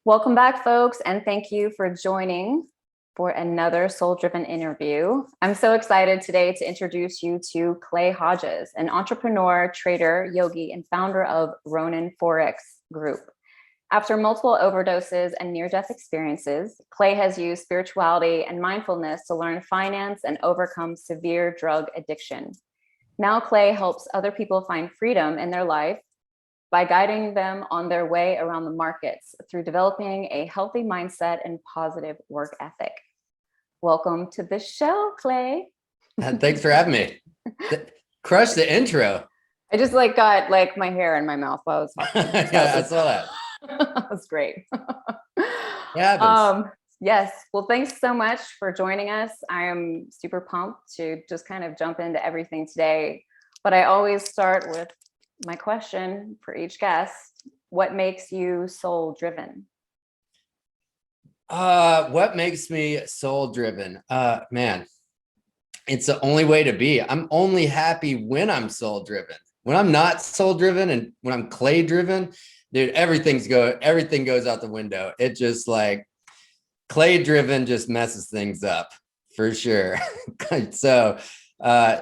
Welcome back, folks, and thank you for joining for another soul-driven interview. I'm so excited today to introduce you to Clay Hodges, an entrepreneur, trader, yogi, and founder of Ronin Forex Group. After multiple overdoses and near-death experiences, Clay has used spirituality and mindfulness to learn finance and overcome severe drug addiction. Now Clay helps other people find freedom in their life by guiding them on their way around the markets through developing a healthy mindset and positive work ethic. Welcome to the show, Clay. Thanks for having me. Crush the intro. I just got my hair in my mouth while I was talking. Yeah, I saw that. That was great. Yeah. Yes. Well, thanks so much for joining us. I am super pumped to just kind of jump into everything today. But I always start with my question for each guest: what makes you soul driven? What makes me soul driven? Man, it's the only way to be. I'm only happy when I'm soul driven. When I'm not soul driven and when I'm clay driven, dude, everything goes out the window. It just clay driven just messes things up for sure. So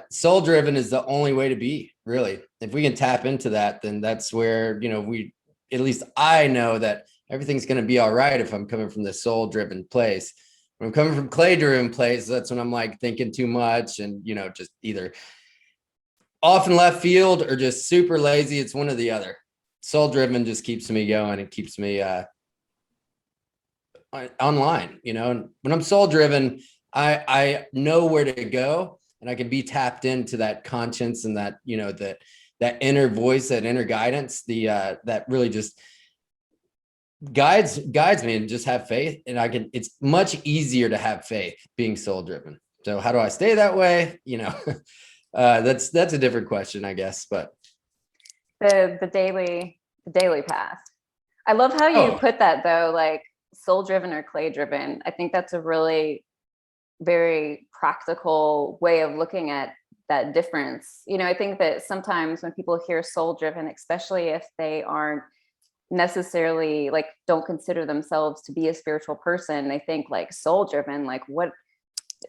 soul driven is the only way to be, really. If we can tap into that, then that's where, at least I know that everything's going to be all right if I'm coming from the soul driven place. When I'm coming from clay driven place, that's when I'm thinking too much and, just either off in left field or just super lazy. It's one or the other. Soul driven just keeps me going and keeps me online. And when I'm soul driven, I know where to go, and I can be tapped into that conscience and that, that inner voice, that inner guidance, that really just guides me, and just have faith. And it's much easier to have faith being soul driven. So how do I stay that way? That's a different question, I guess, but The daily path. I love how you put that though, soul driven or clay driven. I think that's a really very practical way of looking at that difference. I think that sometimes when people hear soul driven, especially if they aren't necessarily don't consider themselves to be a spiritual person, they think soul driven, what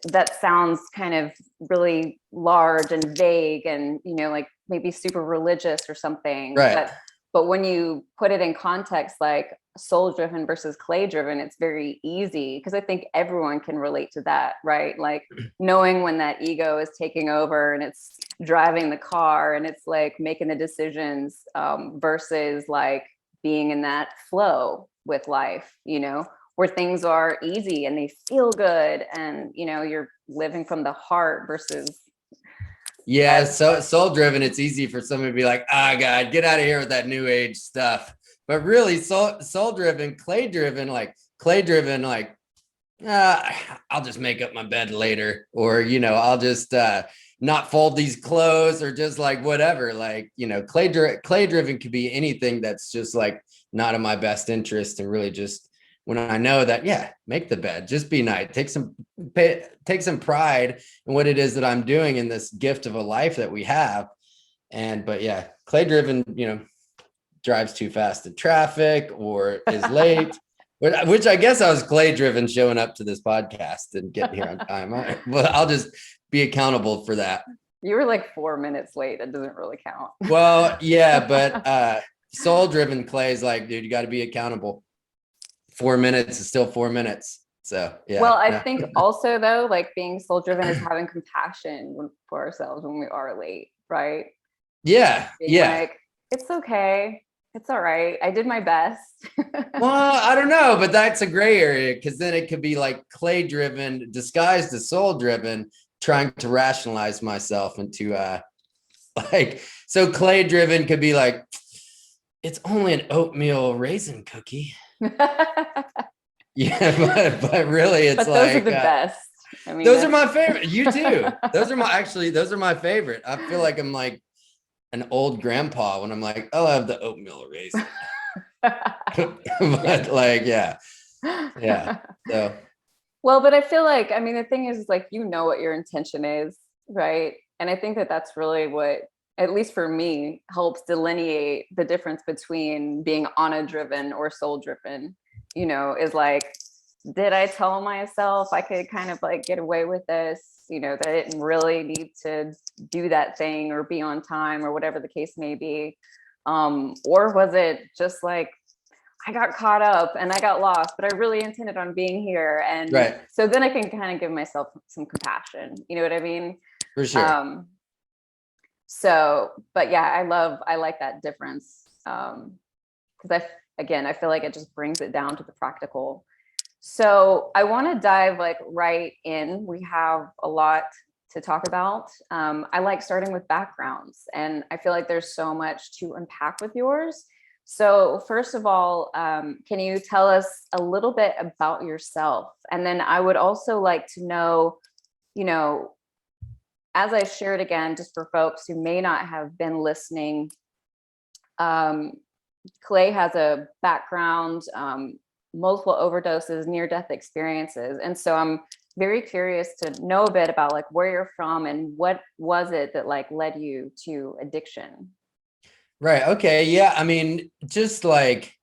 that sounds kind of really large and vague and maybe super religious or something. Right. But when you put it in context, soul driven versus clay driven, it's very easy, because I think everyone can relate to that, right? Knowing when that ego is taking over and it's driving the car and it's making the decisions, versus being in that flow with life, where things are easy and they feel good, and you're living from the heart versus. Yeah, so soul driven, it's easy for somebody to be like, God, get out of here with that new age stuff. But really, soul driven, clay driven, I'll just make up my bed later, or I'll just not fold these clothes, or just whatever. Clay driven could be anything that's just not in my best interest, and really just when I know that, yeah, make the bed, just be nice, take some pride in what it is that I'm doing in this gift of a life that we have. But yeah, clay driven, drives too fast in traffic or is late, which I guess I was clay driven showing up to this podcast and getting here on time. Well, I'll just be accountable for that. You were 4 minutes late. That doesn't really count. Well, yeah, but soul driven clay is dude, you got to be accountable. 4 minutes is still 4 minutes. So yeah. Well, I think also though, being soul driven is having compassion for ourselves when we are late, right? Yeah. Being it's okay. It's all right. I did my best. Well, I don't know, but that's a gray area, because then it could be clay driven disguised as soul driven, trying to rationalize myself into so clay driven could be it's only an oatmeal raisin cookie. Yeah, but really it's those are the best. I mean, those are my favorite. You too. Those are my favorite. I feel like I'm an old grandpa when I'm I'll have the oatmeal raisin. But yeah. So well, but I feel the thing is what your intention is, right? And I think that that's really what, at least for me, helps delineate the difference between being Anna driven or soul driven. is like, did I tell myself I could kind of like get away with this, that I didn't really need to do that thing or be on time or whatever the case may be. Or was it just like, I got caught up and I got lost, but I really intended on being here. And Right. so then I can kind of give myself some compassion. You know what I mean? For sure. But yeah, I like that difference. Because I feel like it just brings it down to the practical. So I want to dive like right in. We have a lot to talk about. I like starting with backgrounds, and I feel like there's so much to unpack with yours. So first of all, can you tell us a little bit about yourself? And then I would also like to know, as I shared again, just for folks who may not have been listening, Clay has a background, multiple overdoses, near-death experiences. And so I'm very curious to know a bit about like where you're from and what was it that like led you to addiction? Right. Okay. Yeah. I mean, just like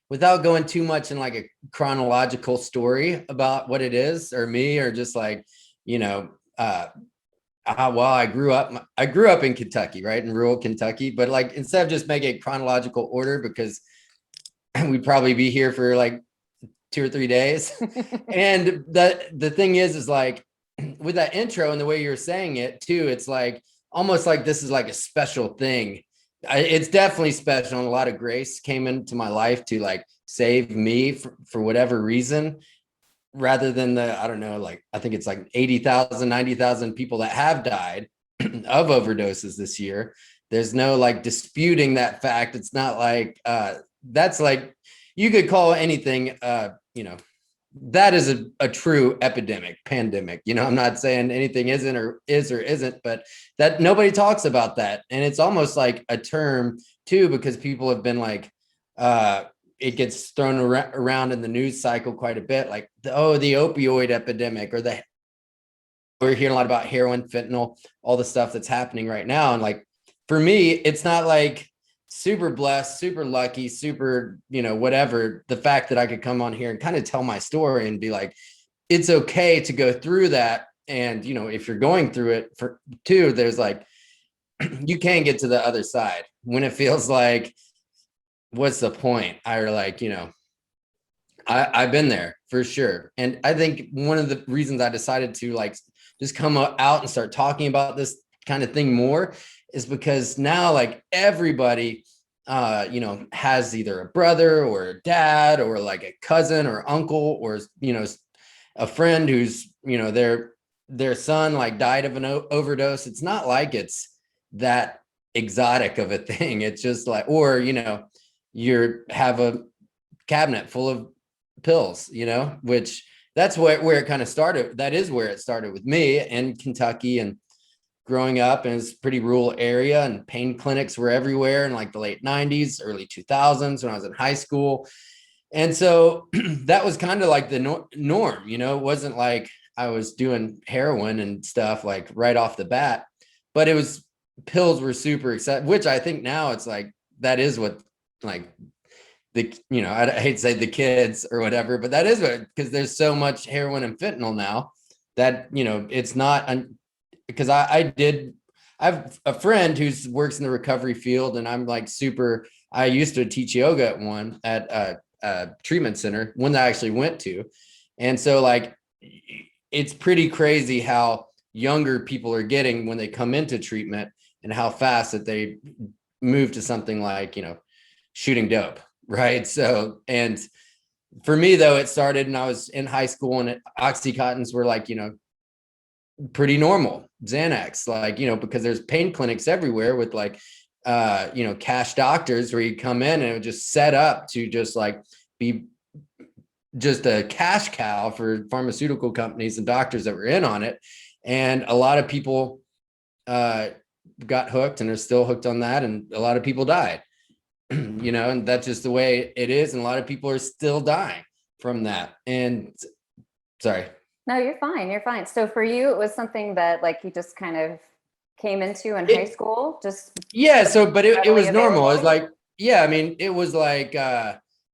without going too much in like a chronological story about what it is or me, or just like, you know, well, I grew up in Kentucky, right? In rural Kentucky, but like, instead of just making a chronological order, because we'd probably be here for like 2 or 3 days. And the thing is like, with that intro and the way you're saying it too, it's like almost like this is like a special thing. It's definitely special, and a lot of grace came into my life to like save me for whatever reason, rather than I don't know, like I think it's like 80,000, 90,000 people that have died of overdoses this year. There's no like disputing that fact. It's not like that's like, you could call anything that is a true epidemic, pandemic. I'm not saying anything isn't or isn't, but that nobody talks about that. And it's almost like a term too, because people have been like, it gets thrown around in the news cycle quite a bit, like the opioid epidemic, or we're hearing a lot about heroin, fentanyl, all the stuff that's happening right now. And like, for me, it's not like super blessed, super lucky, super, whatever, the fact that I could come on here and kind of tell my story and be like, it's okay to go through that. And, if you're going through it there's like, you can get to the other side when it feels like, what's the point? I've been there for sure. And I think one of the reasons I decided to like just come out and start talking about this kind of thing more is because now like everybody has either a brother or a dad or like a cousin or uncle, or a friend who's their son like died of an overdose. It's not like it's that exotic of a thing. It's just like, or you have a cabinet full of pills, which that's where it kind of started. That is where it started with me in Kentucky, and growing up in this pretty rural area, and pain clinics were everywhere in like the late 90s, early 2000s when I was in high school. And so that was kind of like the norm, it wasn't like I was doing heroin and stuff like right off the bat, but it was, pills were super exciting, which I think now it's like, that is what like I hate to say the kids or whatever, but that is what, because there's so much heroin and fentanyl now that, it's not, because I have a friend who works in the recovery field, and I'm like I used to teach yoga at a treatment center, one that I actually went to. And so like, it's pretty crazy how younger people are getting when they come into treatment, and how fast that they move to something like, shooting dope. Right. So, and for me though, it started and I was in high school, and Oxycontins were like, pretty normal. Xanax, like, because there's pain clinics everywhere with like, cash doctors where you come in and it would just set up to just like be just a cash cow for pharmaceutical companies and doctors that were in on it. And a lot of people got hooked and are still hooked on that. And a lot of people died. And that's just the way it is. And a lot of people are still dying from that. And sorry. No, you're fine. You're fine. So for you, it was something that like you just kind of came into in high school, just yeah. So, but it was normal. available? It was like, yeah, I mean, it was like,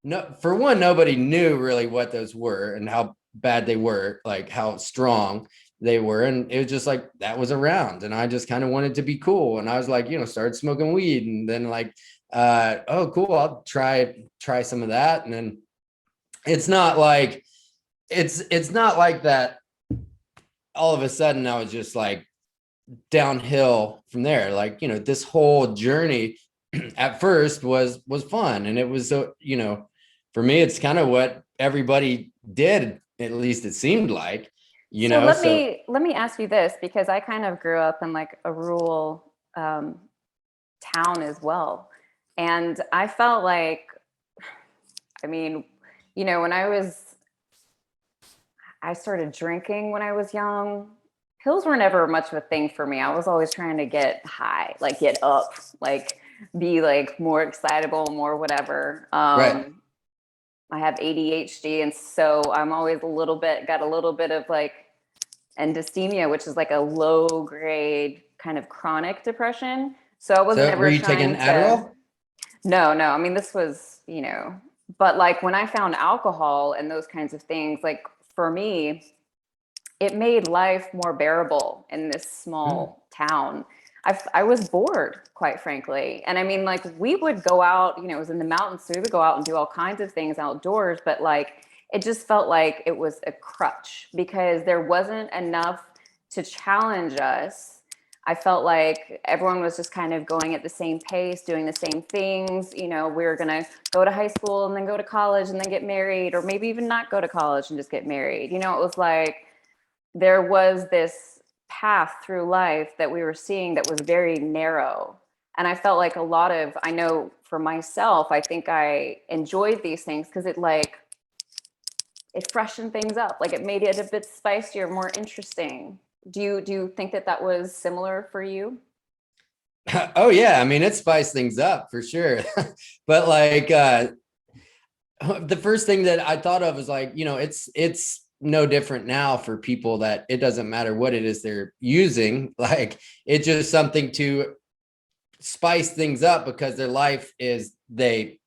no, for one, nobody knew really what those were and how bad they were, like how strong they were. And it was just like that was around. And I just kind of wanted to be cool. And I was like, started smoking weed. And then like, oh, cool, I'll try some of that. And then it's not like it's not like that all of a sudden I was just like downhill from there. Like, this whole journey at first was fun. And it was so, for me, it's kind of what everybody did, at least it seemed like, So so let me ask you this, because I kind of grew up in like a rural town as well. And I felt like, I mean, when I started drinking when I was young. Pills were never much of a thing for me. I was always trying to get high, like get up, like be like more excitable, more whatever. right. I have ADHD, and so I'm always got a little bit of like endysthemia, which is like a low grade kind of chronic depression. So I wasn't So were ever you taking trying to, Adderall? no. I mean, this was, but like when I found alcohol and those kinds of things, like for me, it made life more bearable in this Mm. small town. I was bored, quite frankly. And I mean, like, we would go out, it was in the mountains, so we would go out and do all kinds of things outdoors, but like, it just felt like it was a crutch because there wasn't enough to challenge us. I felt like everyone was just kind of going at the same pace, doing the same things. We were going to go to high school and then go to college and then get married, or maybe even not go to college and just get married. It was like, there was this path through life that we were seeing that was very narrow. And I felt like I know for myself, I think I enjoyed these things because it freshened things up. Like it made it a bit spicier, more interesting. Do you think that was similar for you? Oh yeah, I mean, it spiced things up for sure. But like the first thing that I thought of was like, it's no different now for people that it doesn't matter what it is they're using. Like it's just something to spice things up because their life is I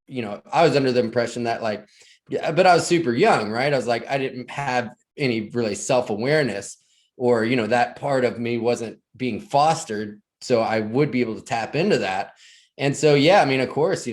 was under the impression that like, yeah, but I was super young, right? I was like, I didn't have any really self-awareness, or that part of me wasn't being fostered, so I would be able to tap into that. And so yeah, I mean, of course,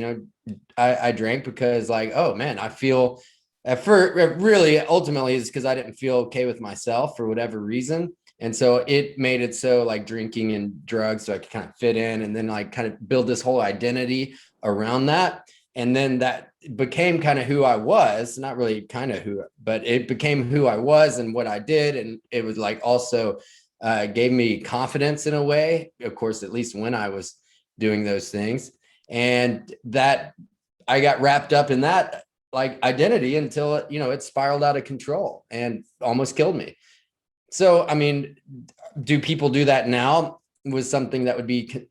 I drank because like, oh man, I feel at first really ultimately is because I didn't feel okay with myself for whatever reason. And so it made it so like drinking and drugs so I could kind of fit in and then like kind of build this whole identity around that. And then that became kind of who I was, not really kind of who, but it became who I was and what I did. And it was like also gave me confidence in a way, of course, at least when I was doing those things. And that I got wrapped up in that like identity until it spiraled out of control and almost killed me. So, I mean, do people do that now with something that would be,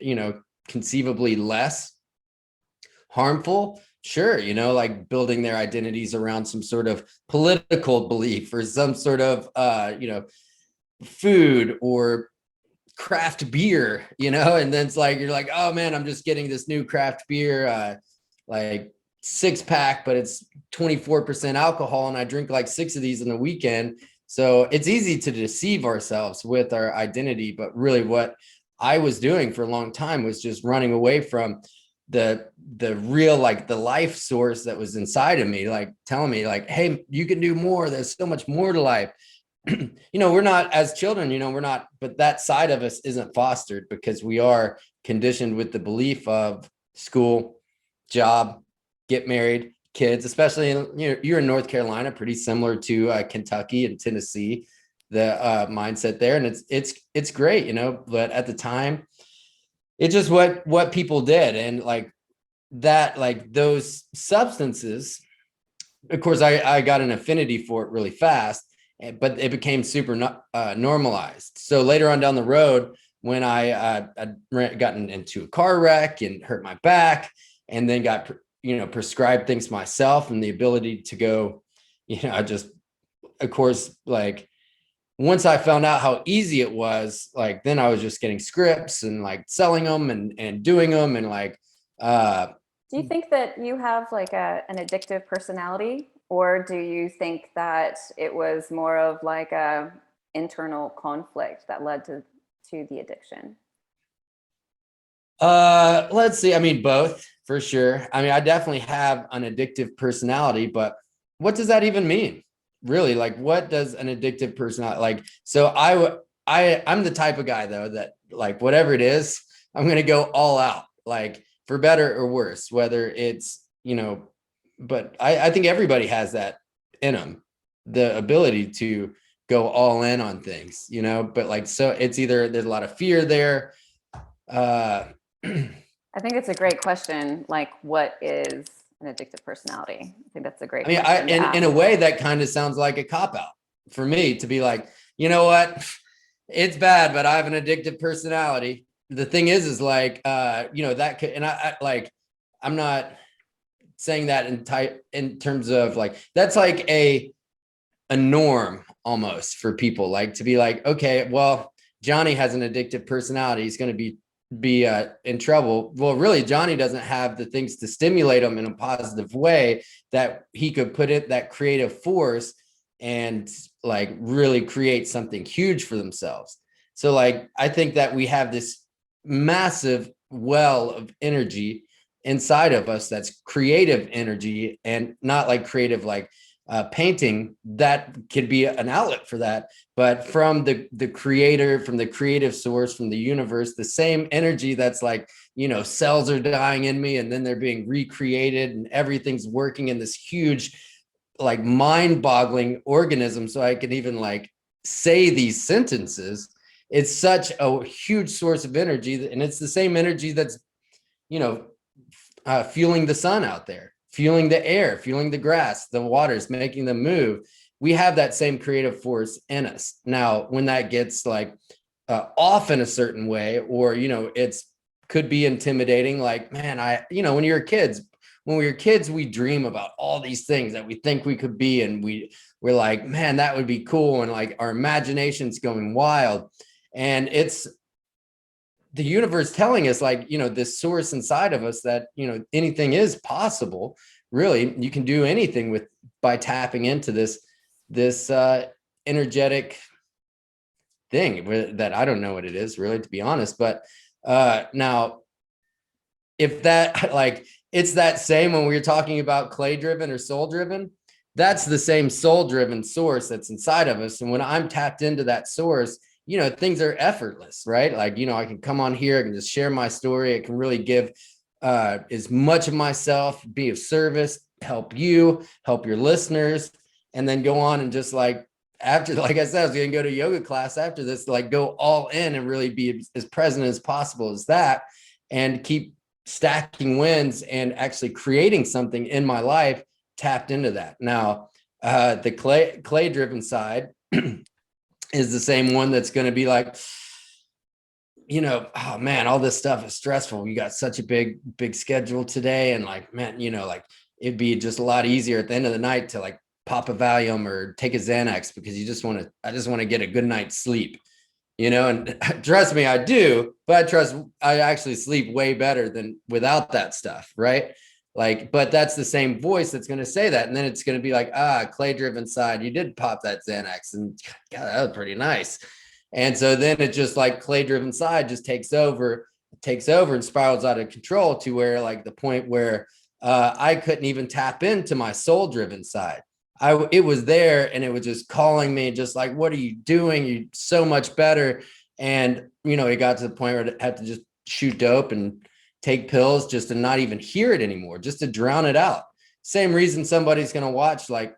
conceivably less harmful? Sure, like building their identities around some sort of political belief or some sort of, food or craft beer, and then it's like, you're like, oh man, I'm just getting this new craft beer, like 6-pack, but it's 24% alcohol. And I drink like 6 of these in the weekend. So it's easy to deceive ourselves with our identity. But really what I was doing for a long time was just running away from the real, like the life source that was inside of me, like telling me like, hey, you can do more. There's so much more to life. We're not, as children, we're not, but that side of us isn't fostered because we are conditioned with the belief of school, job, get married, kids, especially in, you're in North Carolina, pretty similar to Kentucky and Tennessee, the mindset there. And it's great, but at the time, it's just what people did. And like that, like those substances, of course, I got an affinity for it really fast, but it became super normalized. So later on down the road, when I'd gotten into a car wreck and hurt my back, and then got prescribed things myself, and the ability to go, I just, of course, like once I found out how easy it was, like then I was just getting scripts and like selling them and doing them and like Do you think that you have like an addictive personality, or do you think that it was more of like a internal conflict that led to the addiction? Let's see. I mean, both for sure. I mean, I definitely have an addictive personality, but what does that even mean? Really? Like, what does an addictive personality like? So I'm the type of guy though that like whatever it is, I'm gonna go all out, like for better or worse, whether it's, but I think everybody has that in them, the ability to go all in on things, but like, so it's either there's a lot of fear there. Uh, I think it's a great question. Like, what is an addictive personality? I think that's a great I mean, question to in a ask. way that kind of sounds like a cop out for me to be like, you know what, it's bad, but I have an addictive personality. The thing is like, that could, and I like, I'm not saying that in terms of like, that's like a norm almost for people, like to be like, okay, well, Johnny has an addictive personality. He's going to be in trouble. Well, really, Johnny doesn't have the things to stimulate him in a positive way that he could put it that creative force and like really create something huge for themselves. So like, I think that we have this massive well of energy inside of us that's creative energy, and not like creative like painting, that could be an outlet for that, but from the creator, from the creative source, from the universe, the same energy that's like, cells are dying in me and then they're being recreated and everything's working in this huge, like mind-boggling organism. So I can even like say these sentences. It's such a huge source of energy, and it's the same energy that's, you know, fueling the sun out there, fueling the air, fueling the grass, the waters, making them move. We have that same creative force in us. Now, when that gets like off in a certain way, or, it's could be intimidating. Like, man, when we were kids, we dream about all these things that we think we could be. And we're like, man, that would be cool. And like our imagination's going wild. And it's the universe telling us like, this source inside of us that, anything is possible. Really, you can do anything by tapping into this energetic thing that I don't know what it is really, to be honest. But now if that like, it's that same when we were talking about clay driven or soul driven, that's the same soul driven source that's inside of us. And when I'm tapped into that source, things are effortless, right? Like, I can come on here, I can just share my story. I can really give as much of myself, be of service, help you, help your listeners, and then go on and just like, after, like I said, I was going to go to yoga class after this, like go all in and really be as present as possible as that, and keep stacking wins and actually creating something in my life tapped into that. Now, the clay driven side is the same one that's going to be like, oh man, all this stuff is stressful. You got such a big schedule today. And like, man, like it'd be just a lot easier at the end of the night to like pop a Valium or take a Xanax, because I just want to get a good night's sleep, and trust me, I do, but I actually sleep way better than without that stuff. Right. Like, but that's the same voice that's going to say that. And then it's going to be like, clay driven side, you did pop that Xanax and God, that was pretty nice. And so then it just like clay driven side just takes over and spirals out of control to where like the point where I couldn't even tap into my soul driven side. It was there and it was just calling me, just like, what are you doing? You're so much better. And, it got to the point where I had to just shoot dope and take pills just to not even hear it anymore, just to drown it out. Same reason somebody's going to watch like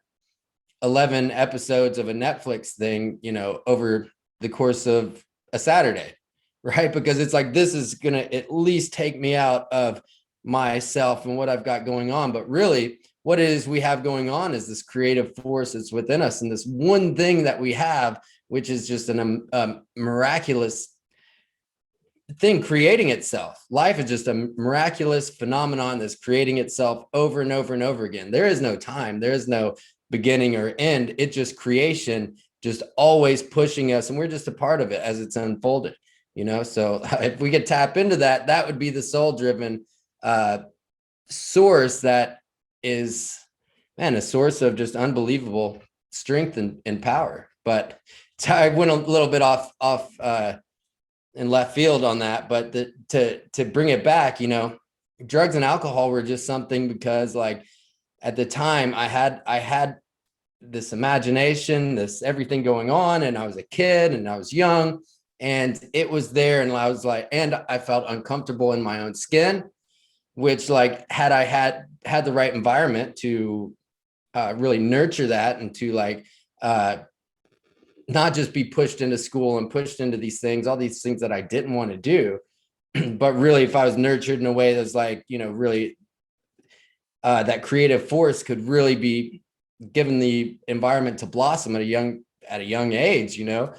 11 episodes of a Netflix thing, over the course of a Saturday, right? Because it's like, this is going to at least take me out of myself and what I've got going on. But really, what it is we have going on is this creative force that's within us. And this one thing that we have, which is just a miraculous thing creating itself. Life is just a miraculous phenomenon that's creating itself over and over and over again. There is no time. There is no beginning or end. It's just creation, just always pushing us. And we're just a part of it as it's unfolded, So if we could tap into that, that would be the soul driven source that is, man, a source of just unbelievable strength and power. But I went a little bit off in left field on that, but to bring it back, you know, drugs and alcohol were just something because like at the time I had this imagination, this everything going on, and I was a kid and I was young, and it was there, and I was like, and I felt uncomfortable in my own skin, which like had I had the right environment to really nurture that and to like not just be pushed into school and pushed into these things, all these things that I didn't want to do, but really if I was nurtured in a way that's like, you know, really that creative force could really be given the environment to blossom at a young age, you know.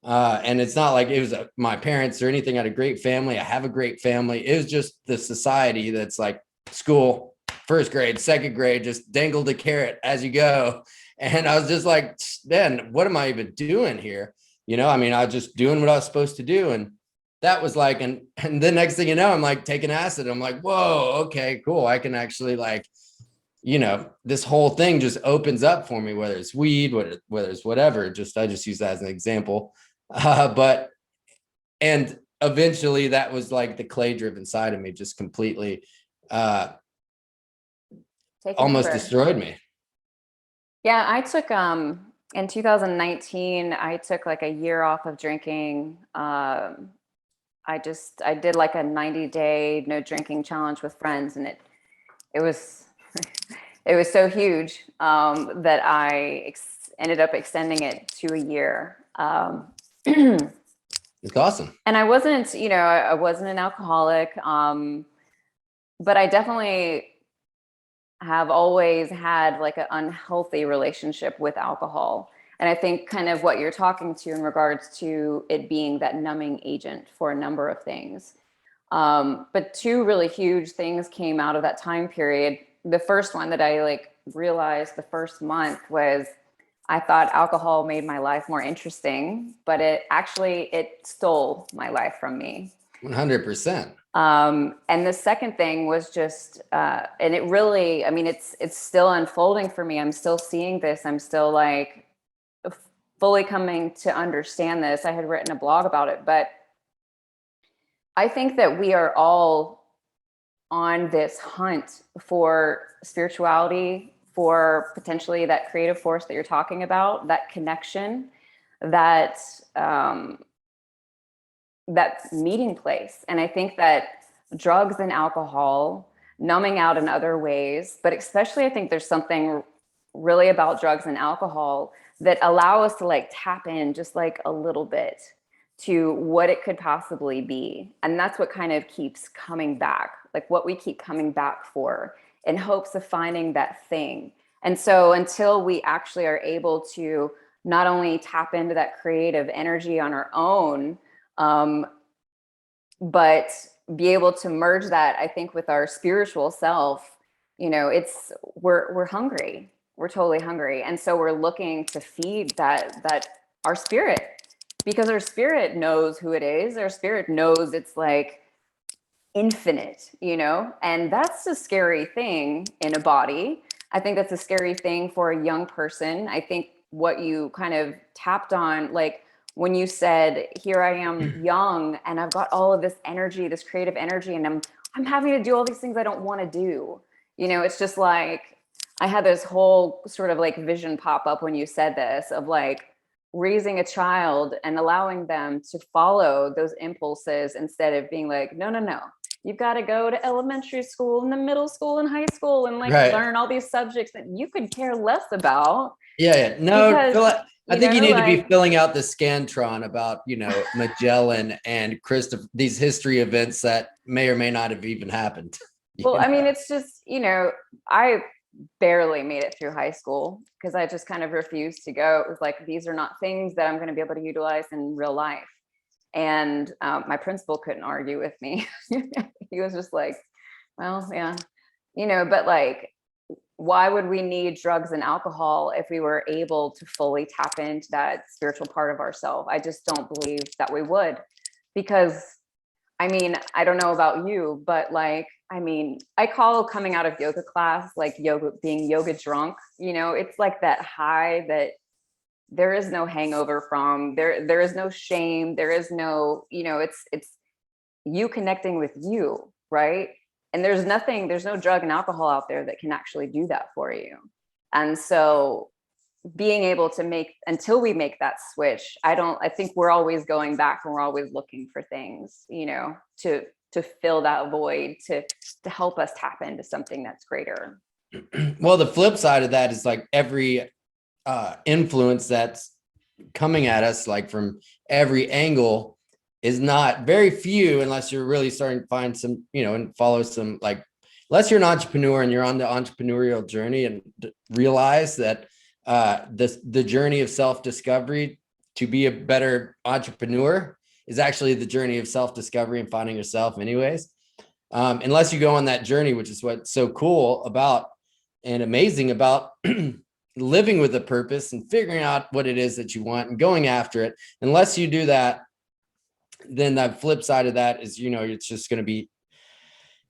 And it's not like it was my parents or anything. I had a great family. I have a great family. It was just the society that's like school, first grade, second grade, just dangled a carrot as you go. And I was just like, man, what am I even doing here? You know, I mean, I was just doing what I was supposed to do. And that was like, and the next thing you know, I'm like taking acid. I'm like, whoa, okay, cool. I can actually like, you know, this whole thing just opens up for me, whether it's weed, whether it's whatever. I just use that as an example. But and eventually that was like the clay driven side of me just completely Taking almost over. destroyed me. Yeah, I took in 2019, I took like a year off of drinking. I did like a 90-day no drinking challenge with friends, and it was it was so huge that I ended up extending it to a year. It's awesome. And I wasn't, you know, I wasn't an alcoholic, but I definitely have always had like an unhealthy relationship with alcohol. And I think kind of what you're talking to in regards to it being that numbing agent for a number of things. But two really huge things came out of that time period. The first one that I like realized the first month was I thought alcohol made my life more interesting, but it stole my life from me. 100%. And the second thing was just, and it really, I mean, it's still unfolding for me. I'm still seeing this. I'm still like fully coming to understand this. I had written a blog about it, but I think that we are all on this hunt for spirituality, for potentially that creative force that you're talking about, that connection, that that meeting place. And I think that drugs and alcohol, numbing out in other ways, but especially I think there's something really about drugs and alcohol that allow us to like tap in just like a little bit to what it could possibly be. And that's what kind of keeps coming back, like what we keep coming back for in hopes of finding that thing. And so until we actually are able to not only tap into that creative energy on our own, but be able to merge that, I think, with our spiritual self, you know, we're hungry. We're totally hungry. And so we're looking to feed that our spirit, because our spirit knows who it is. Our spirit knows it's like infinite, you know, and that's a scary thing in a body. I think that's a scary thing for a young person. I think what you kind of tapped on, like when you said, here I am young and I've got all of this energy, this creative energy, and I'm having to do all these things I don't want to do. You know, it's just like, I had this whole sort of like vision pop up when you said this of like raising a child and allowing them to follow those impulses instead of being like, no, you've got to go to elementary school and the middle school and high school and like Right. learn all these subjects that you could care less about. Yeah. No, Because, I think you know, need to be like, filling out the Scantron about, you know, Magellan and Christopher, these history events that may or may not have even happened. well, You I mean, know? it's just, you know, I barely made it through high school because I just kind of refused to go. It was like, these are not things that I'm going to be able to utilize in real life. And my principal couldn't argue with me. He was just like, well, yeah, you know, but like, why would we need drugs and alcohol if we were able to fully tap into that spiritual part of ourselves? I just don't believe that we would, because I mean, I don't know about you, but like I mean, I call coming out of yoga class like yoga, being yoga drunk. It's like that high that there is no hangover from. There is no shame. There is no, it's you connecting with you, right? And there's no drug and alcohol out there that can actually do that for you. And so being able to until we make that switch, I think we're always going back and we're always looking for things, to fill that void, to help us tap into something that's greater. Well, the flip side of that is like every influence that's coming at us, like from every angle, is not very few, unless you're really starting to find some, and follow some, like, unless you're an entrepreneur and you're on the entrepreneurial journey and realize that the journey of self-discovery to be a better entrepreneur is actually the journey of self-discovery and finding yourself anyways. Unless you go on that journey, which is what's so cool about and amazing about living with a purpose and figuring out what it is that you want and going after it. Unless you do that, then the flip side of that is, it's just going to be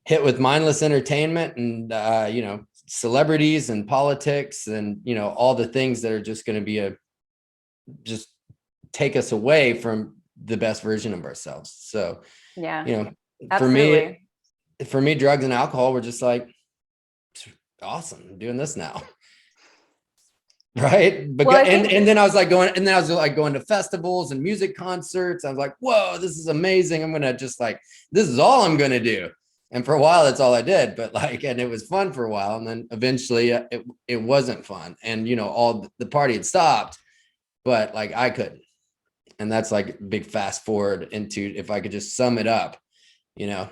hit with mindless entertainment and, celebrities and politics and, all the things that are just going to be just take us away from the best version of ourselves. So, yeah, for me, drugs and alcohol were just like, awesome, I'm doing this now. Right. Because, and then I was like going to festivals and music concerts. I was like, whoa, this is amazing. I'm going to just this is all I'm going to do. And for a while, that's all I did. But and it was fun for a while. And then eventually it wasn't fun. And, all the party had stopped, but I couldn't. And that's like a big fast forward into, if I could just sum it up, So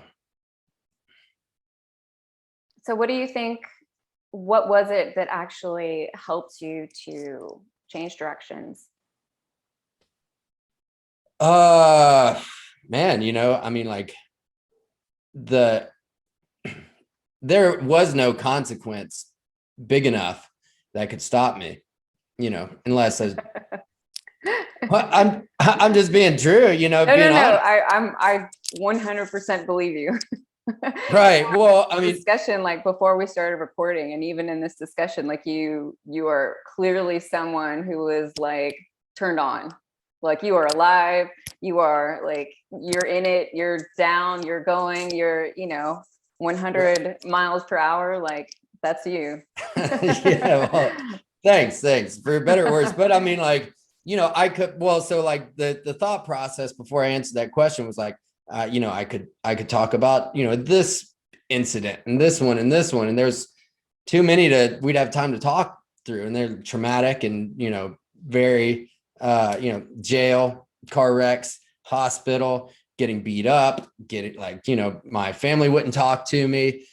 what do you think? What was it that actually helped you to change directions? Man, there was no consequence big enough that could stop me, unless I'm just being true, No, being honest. I 100% believe you. Right. Well, I mean, discussion before we started recording, and even in this discussion, you are clearly someone who is turned on, you are alive, you are you're in it, you're down, you're going, you're 100 miles per hour, that's you. Yeah. Well, thanks for better or worse. But I mean, I could, so the thought process before I answered that question was I could talk about, this incident and this one and this one, and there's too many we'd have time to talk through, and they're traumatic and, very, jail, car wrecks, hospital, getting beat up, my family wouldn't talk to me,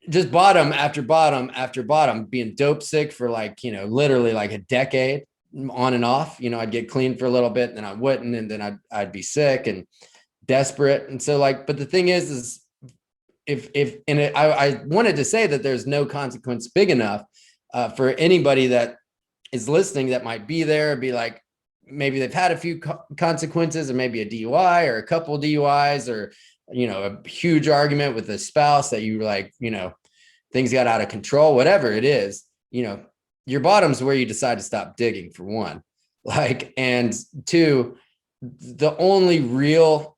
just bottom after bottom after bottom, being dope sick for literally a decade on and off. I'd get clean for a little bit, and then I wouldn't, and then I'd be sick and desperate. And so but the thing is I wanted to say that there's no consequence big enough for anybody that is listening that might be there, be maybe they've had a few consequences, or maybe a DUI or a couple DUIs, or a huge argument with a spouse that you things got out of control, whatever it is. Your bottom's where you decide to stop digging, for one, and two, the only real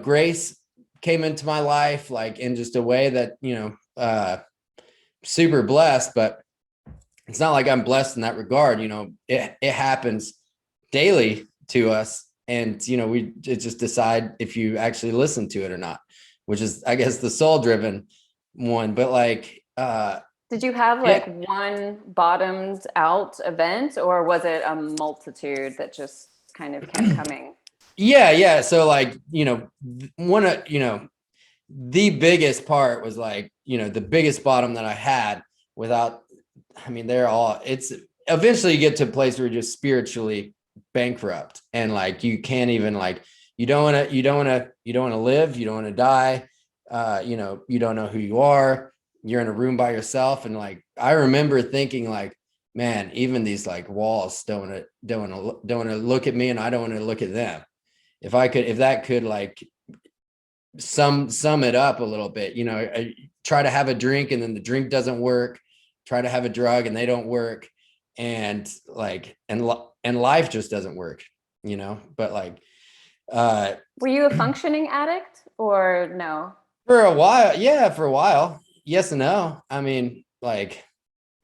grace came into my life in just a way that super blessed, but it's not like I'm blessed in that regard. It happens daily to us, and we just decide if you actually listen to it or not, which is, I guess, the soul driven one. But did you have one bottomed out event, or was it a multitude that just kind of kept coming? Yeah. So one of, the biggest part was the biggest bottom that I had it's eventually you get to a place where you're just spiritually bankrupt, and you can't even you don't want to live, you don't want to die. You don't know who you are. You're in a room by yourself. And I remember thinking man, even these walls don't want to look at me, and I don't want to look at them. if that could like sum it up a little bit, I try to have a drink and then the drink doesn't work, try to have a drug and they don't work, and like and life just doesn't work, but like Were you a functioning addict or no? for a while, yeah, for a while, yes and no. I mean, Like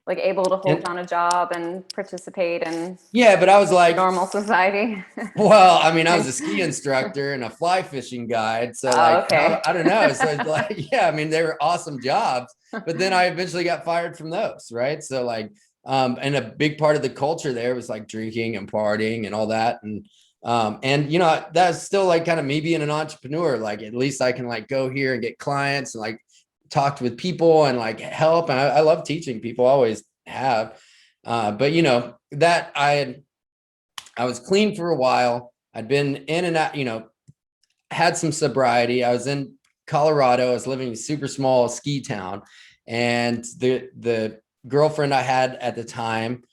able to hold and down a job and participate in yeah, but I was like, normal society? well, I mean, I was a ski instructor and a fly fishing guide. So Oh, like, okay. I don't know. So like, yeah, I mean, they were awesome jobs, but then I eventually got fired from those. Right. So like, and a big part of the culture there was like drinking and partying and all that. And that's still like kind of me being an entrepreneur. Like, at least I can like go here and get clients and like talk with people and like help. And I love teaching people, always have. But that I was clean for a while. I'd been in and out, had some sobriety. I was in Colorado. I was living in a super small ski town. And the girlfriend I had at the time,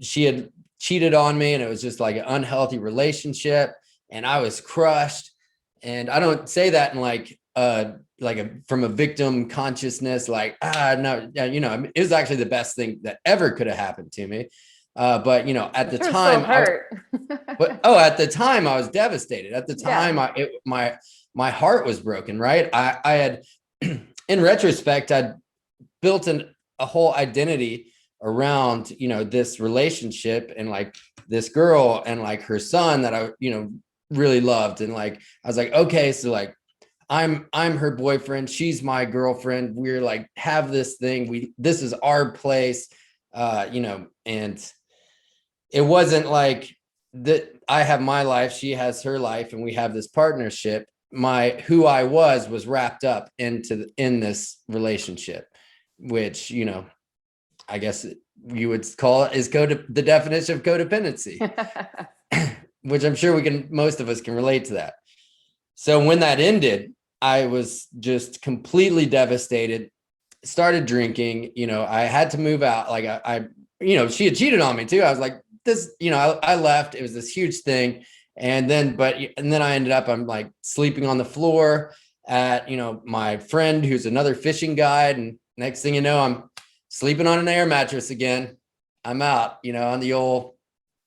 she had cheated on me, and it was just like an unhealthy relationship. And I was crushed. And I don't say that in from a victim consciousness, like, no, it was actually the best thing that ever could have happened to me. But at the Sure, still time, hurt. at the time I was devastated. At the time, Yeah. my heart was broken. Right, I had, in retrospect, I'd built a whole identity around this relationship and like this girl and like her son that I really loved, and like I was like, okay, so like I'm her boyfriend, she's my girlfriend, we're like have this thing, this is our place, and it wasn't like that I have my life, she has her life, and we have this partnership. Who I was wrapped up in this relationship, which I guess you would call it is the definition of codependency, which I'm sure most of us can relate to that. So when that ended, I was just completely devastated, started drinking. I had to move out. Like she had cheated on me too. I was like, this, I left. It was this huge thing. And then I ended up, I'm like sleeping on the floor at, my friend who's another fishing guide. And next thing you know, I'm sleeping on an air mattress again. I'm out, on the old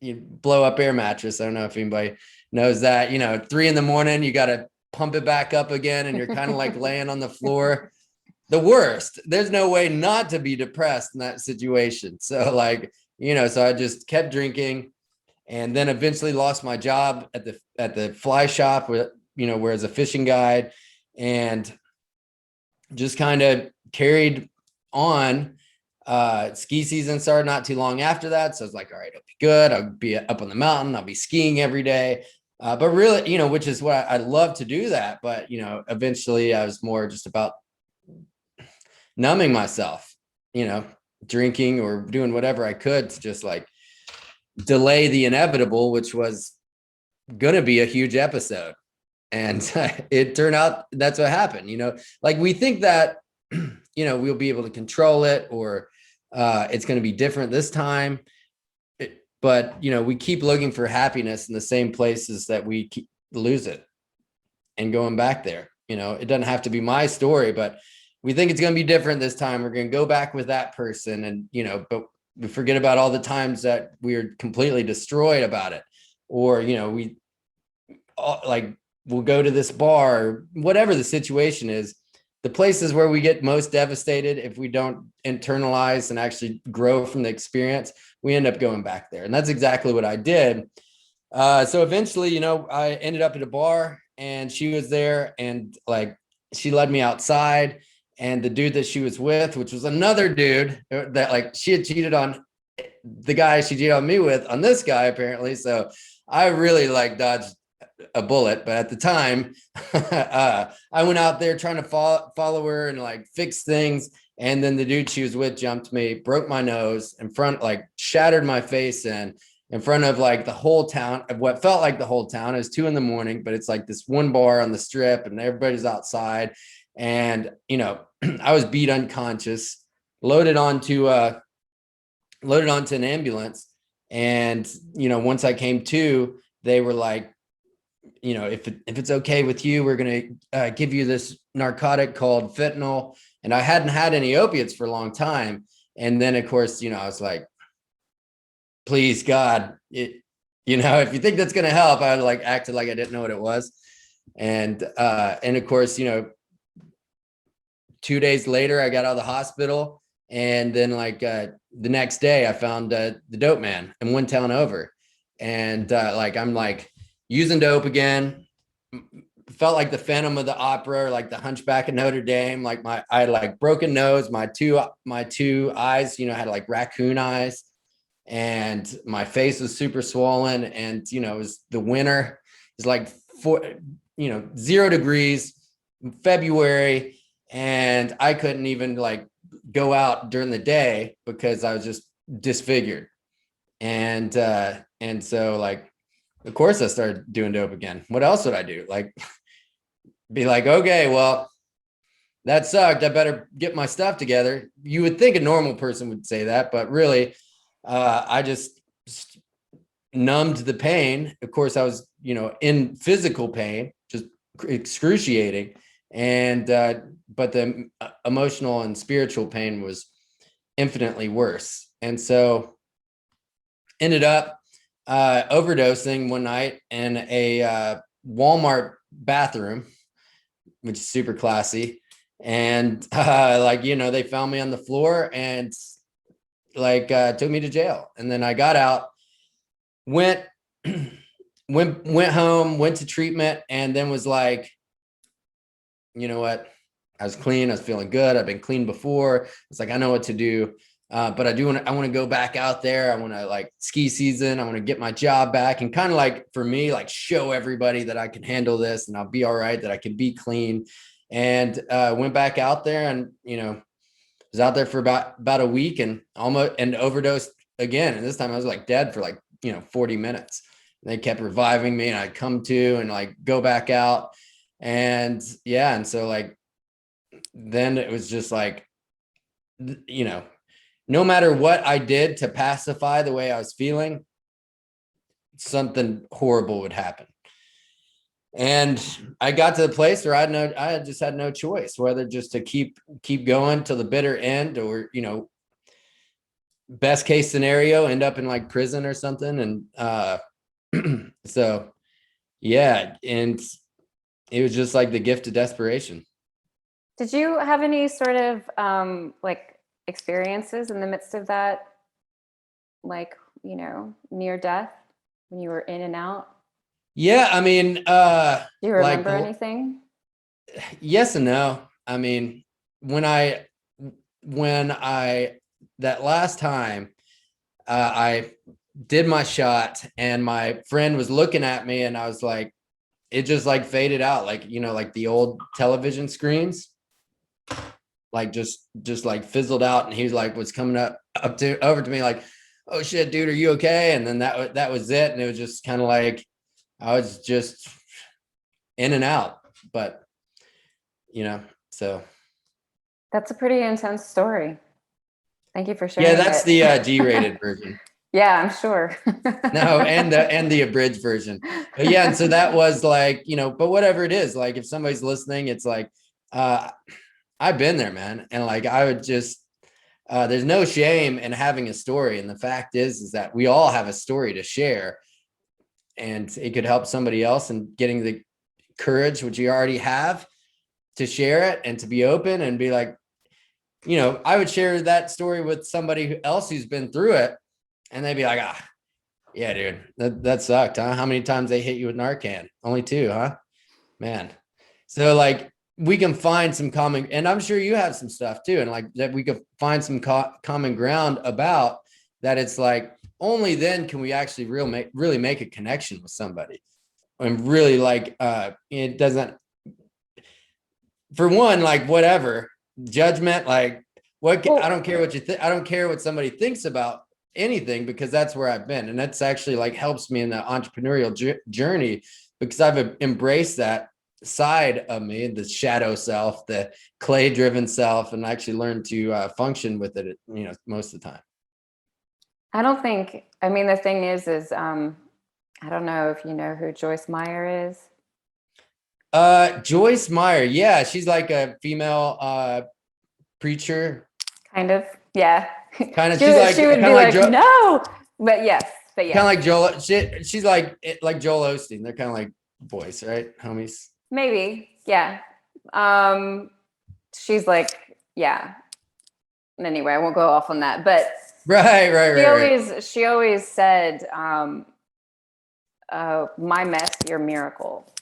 blow up air mattress. I don't know if anybody knows that, 3 a.m, you got to pump it back up again. And you're kind of like laying on the floor. The worst. There's no way not to be depressed in that situation. So like, so I just kept drinking, and then eventually lost my job at the fly shop where as a fishing guide, and just kind of carried on. Ski season started not too long after that. So I was like, all right, it'll be good. I'll be up on the mountain. I'll be skiing every day. But really, which is what I love to do that. But, eventually I was more just about numbing myself, drinking or doing whatever I could to just like delay the inevitable, which was going to be a huge episode. And it turned out that's what happened. Like we think that, we'll be able to control it, or it's going to be different this time. But, we keep looking for happiness in the same places that we lose it, and going back there. It doesn't have to be my story, but we think it's going to be different this time. We're going to go back with that person. And, but we forget about all the times that we're completely destroyed about it. Or, we'll go to this bar, or whatever the situation is. The places where we get most devastated, if we don't internalize and actually grow from the experience, we end up going back there. And that's exactly what I did. So eventually, I ended up at a bar, and she was there, and like, she led me outside, and the dude that she was with, which was another dude that like she had cheated on the guy she cheated on me with on this guy, apparently. So I really like dodged a bullet, but at the time, I went out there trying to follow her and like fix things. And then the dude she was with jumped me, broke my nose in front, like shattered my face in front of like the whole town, of what felt like the whole town. It was 2 a.m, but it's like this one bar on the strip, and everybody's outside. And, I was beat unconscious, loaded onto an ambulance. And, once I came to, they were like, if it's okay with you, we're going to give you this narcotic called fentanyl. And I hadn't had any opiates for a long time. And then of course, I was like, please God, if you think that's going to help, I like acted like I didn't know what it was. And of course, 2 days later, I got out of the hospital. And then the next day I found the dope man in one town over. And I'm like using dope again. Felt like the Phantom of the Opera, or like the Hunchback of Notre Dame. Like I had like broken nose, my two eyes, had like raccoon eyes, and my face was super swollen. And it was the winter. It's like 0 degrees, February, and I couldn't even like go out during the day because I was just disfigured. And so like, of course I started doing dope again. What else would I do? Like be like, okay, well, that sucked. I better get my stuff together. You would think a normal person would say that, but really, I just numbed the pain. Of course, I was, in physical pain, just excruciating. And, but the emotional and spiritual pain was infinitely worse. And so ended up overdosing one night in a Walmart bathroom, which is super classy. And they found me on the floor and took me to jail. And then I got out, went home, went to treatment, and then was like, you know what? I was clean. I was feeling good. I've been clean before. It's like, I know what to do. But I want to go back out there. I want to like ski season. I want to get my job back and kind of like, for me, like show everybody that I can handle this and I'll be all right, that I can be clean. And went back out there and, was out there for about a week and almost and overdosed again. And this time I was like dead for like, 40 minutes. And they kept reviving me and I'd come to and like go back out. And yeah. And so like, then it was just like, no matter what I did to pacify the way I was feeling, something horrible would happen. And I got to the place where I just had no choice, whether just to keep going till the bitter end, or, best case scenario, end up in like prison or something. And so, yeah. And it was just like the gift of desperation. Did you have any sort of like experiences in the midst of that, like, near death when you were in and out? Yeah. I mean, Do you remember like, anything? yes and no. I mean, when I that last time I did my shot and my friend was looking at me and I was like, it just like faded out, like, like the old television screens, like just like fizzled out. And he was like, was coming over to me like, oh shit, dude, are you okay? And then that was it. And it was just kind of like, I was just in and out, but so. That's a pretty intense story. Thank you for sharing Yeah, that's it. the G-rated version. Yeah, I'm sure. No, and the abridged version. But yeah, and so that was like, but whatever it is, like if somebody's listening, it's like, I've been there, man. And like, I would just, there's no shame in having a story. And the fact is that we all have a story to share, and it could help somebody else in getting the courage, which you already have, to share it and to be open and be like, I would share that story with somebody else who's been through it, and they'd be like, yeah, dude, that sucked, huh? How many times they hit you with Narcan? Only 2, huh? Man. So like, we can find some common, and I'm sure you have some stuff too. And like that we could find some common ground about that. It's like, only then can we actually really make a connection with somebody. And really like, it doesn't, for one, like whatever judgment, like I don't care what you think. I don't care what somebody thinks about anything, because that's where I've been. And that's actually like helps me in the entrepreneurial journey, because I've embraced that side of me, the shadow self, the clay driven self, and actually learned to function with it, most of the time. I don't think, I mean, the thing is I don't know if you know who Joyce Meyer is. Joyce Meyer. Yeah, she's like a female preacher. Kind of. Yeah. Kind of, She she's would, like she kind would of be like like, Joe, no, but yes, but kind of yes, like Joel. She's like Joel Osteen. They're kind of like boys, right? Homies. maybe. Yeah. Um, she's like, yeah. Anyway, I won't go off on that, but Right. she always said, my mess, your miracle,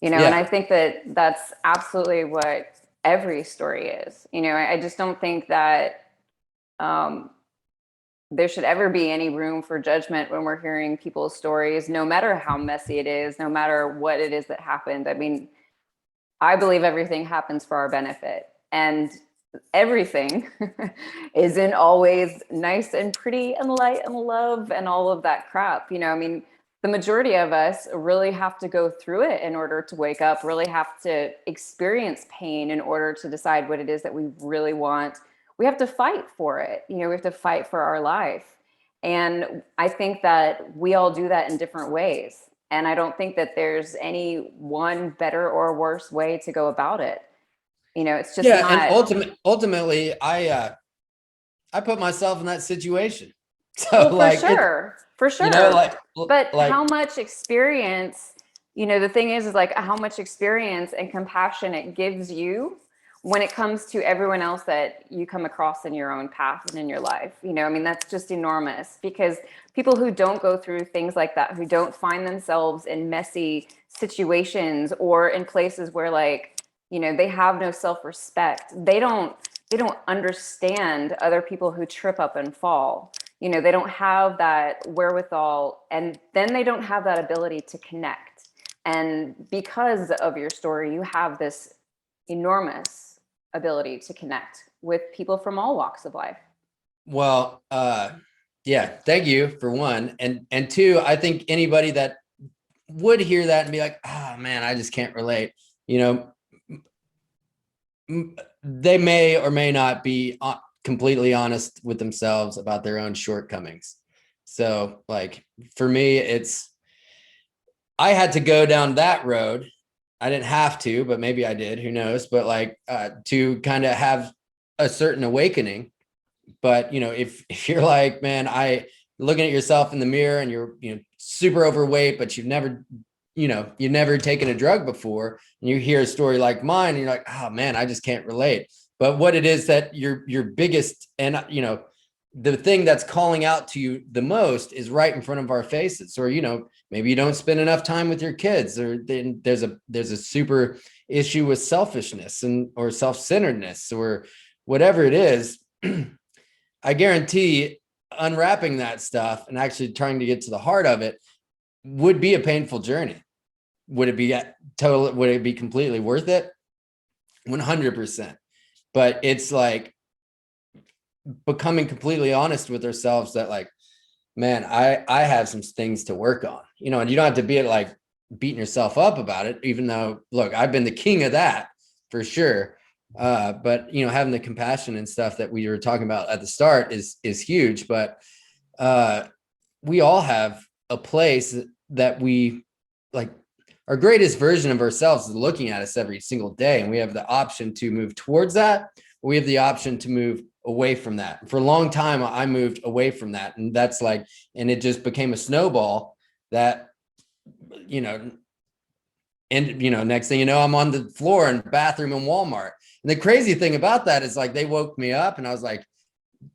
and I Yeah. think that that's absolutely what every story is. I just don't think that, um, there should ever be any room for judgment when we're hearing people's stories, no matter how messy it is, no matter what it is that happened. I mean, I believe everything happens for our benefit, and everything isn't always nice and pretty and light and love and all of that crap. I mean, the majority of us really have to go through it in order to wake up, really have to experience pain in order to decide what it is that we really want. We have to fight for it. We have to fight for our life. And I think that we all do that in different ways. And I don't think that there's any one better or worse way to go about it. It's just Yeah, and not. ultimately, I put myself in that situation. So Well, for like it, sure, for you know, sure. But how much experience, the thing is like how much experience and compassion it gives you when it comes to everyone else that you come across in your own path and in your life. I mean, that's just enormous, because people who don't go through things like that, who don't find themselves in messy situations or in places where, like, they have no self-respect, they don't understand other people who trip up and fall. They don't have that wherewithal, and then they don't have that ability to connect. And because of your story, you have this enormous ability to connect with people from all walks of life. well, yeah, thank you for one. And two, I think anybody that would hear that and be like, oh man, I just can't relate, you know, they may or may not be completely honest with themselves about their own shortcomings. So like for me, I had to go down that road. I didn't have to, but maybe I did, who knows, but like to kind of have a certain awakening. But if you're like, man, looking at yourself in the mirror and you're super overweight, but you've never taken a drug before, and you hear a story like mine and you're like, oh man, I just can't relate. But what it is that your biggest, and the thing that's calling out to you the most is right in front of our faces. Or maybe you don't spend enough time with your kids, or then there's a super issue with selfishness or self-centeredness or whatever it is. I guarantee unwrapping that stuff and actually trying to get to the heart of it would be a painful journey. Would it be completely worth it? 100%. But it's like becoming completely honest with ourselves that, like, man, I have some things to work on, and you don't have to be like beating yourself up about it, even though, look, I've been the king of that for sure. But having the compassion and stuff that we were talking about at the start is huge. But we all have a place that we like. Our greatest version of ourselves is looking at us every single day, and we have the option to move towards that. We have the option to move away from that. For a long time, I moved away from that, and and it just became a snowball that, next thing you know, I'm on the floor in the bathroom in Walmart. And the crazy thing about that is, like, they woke me up and I was like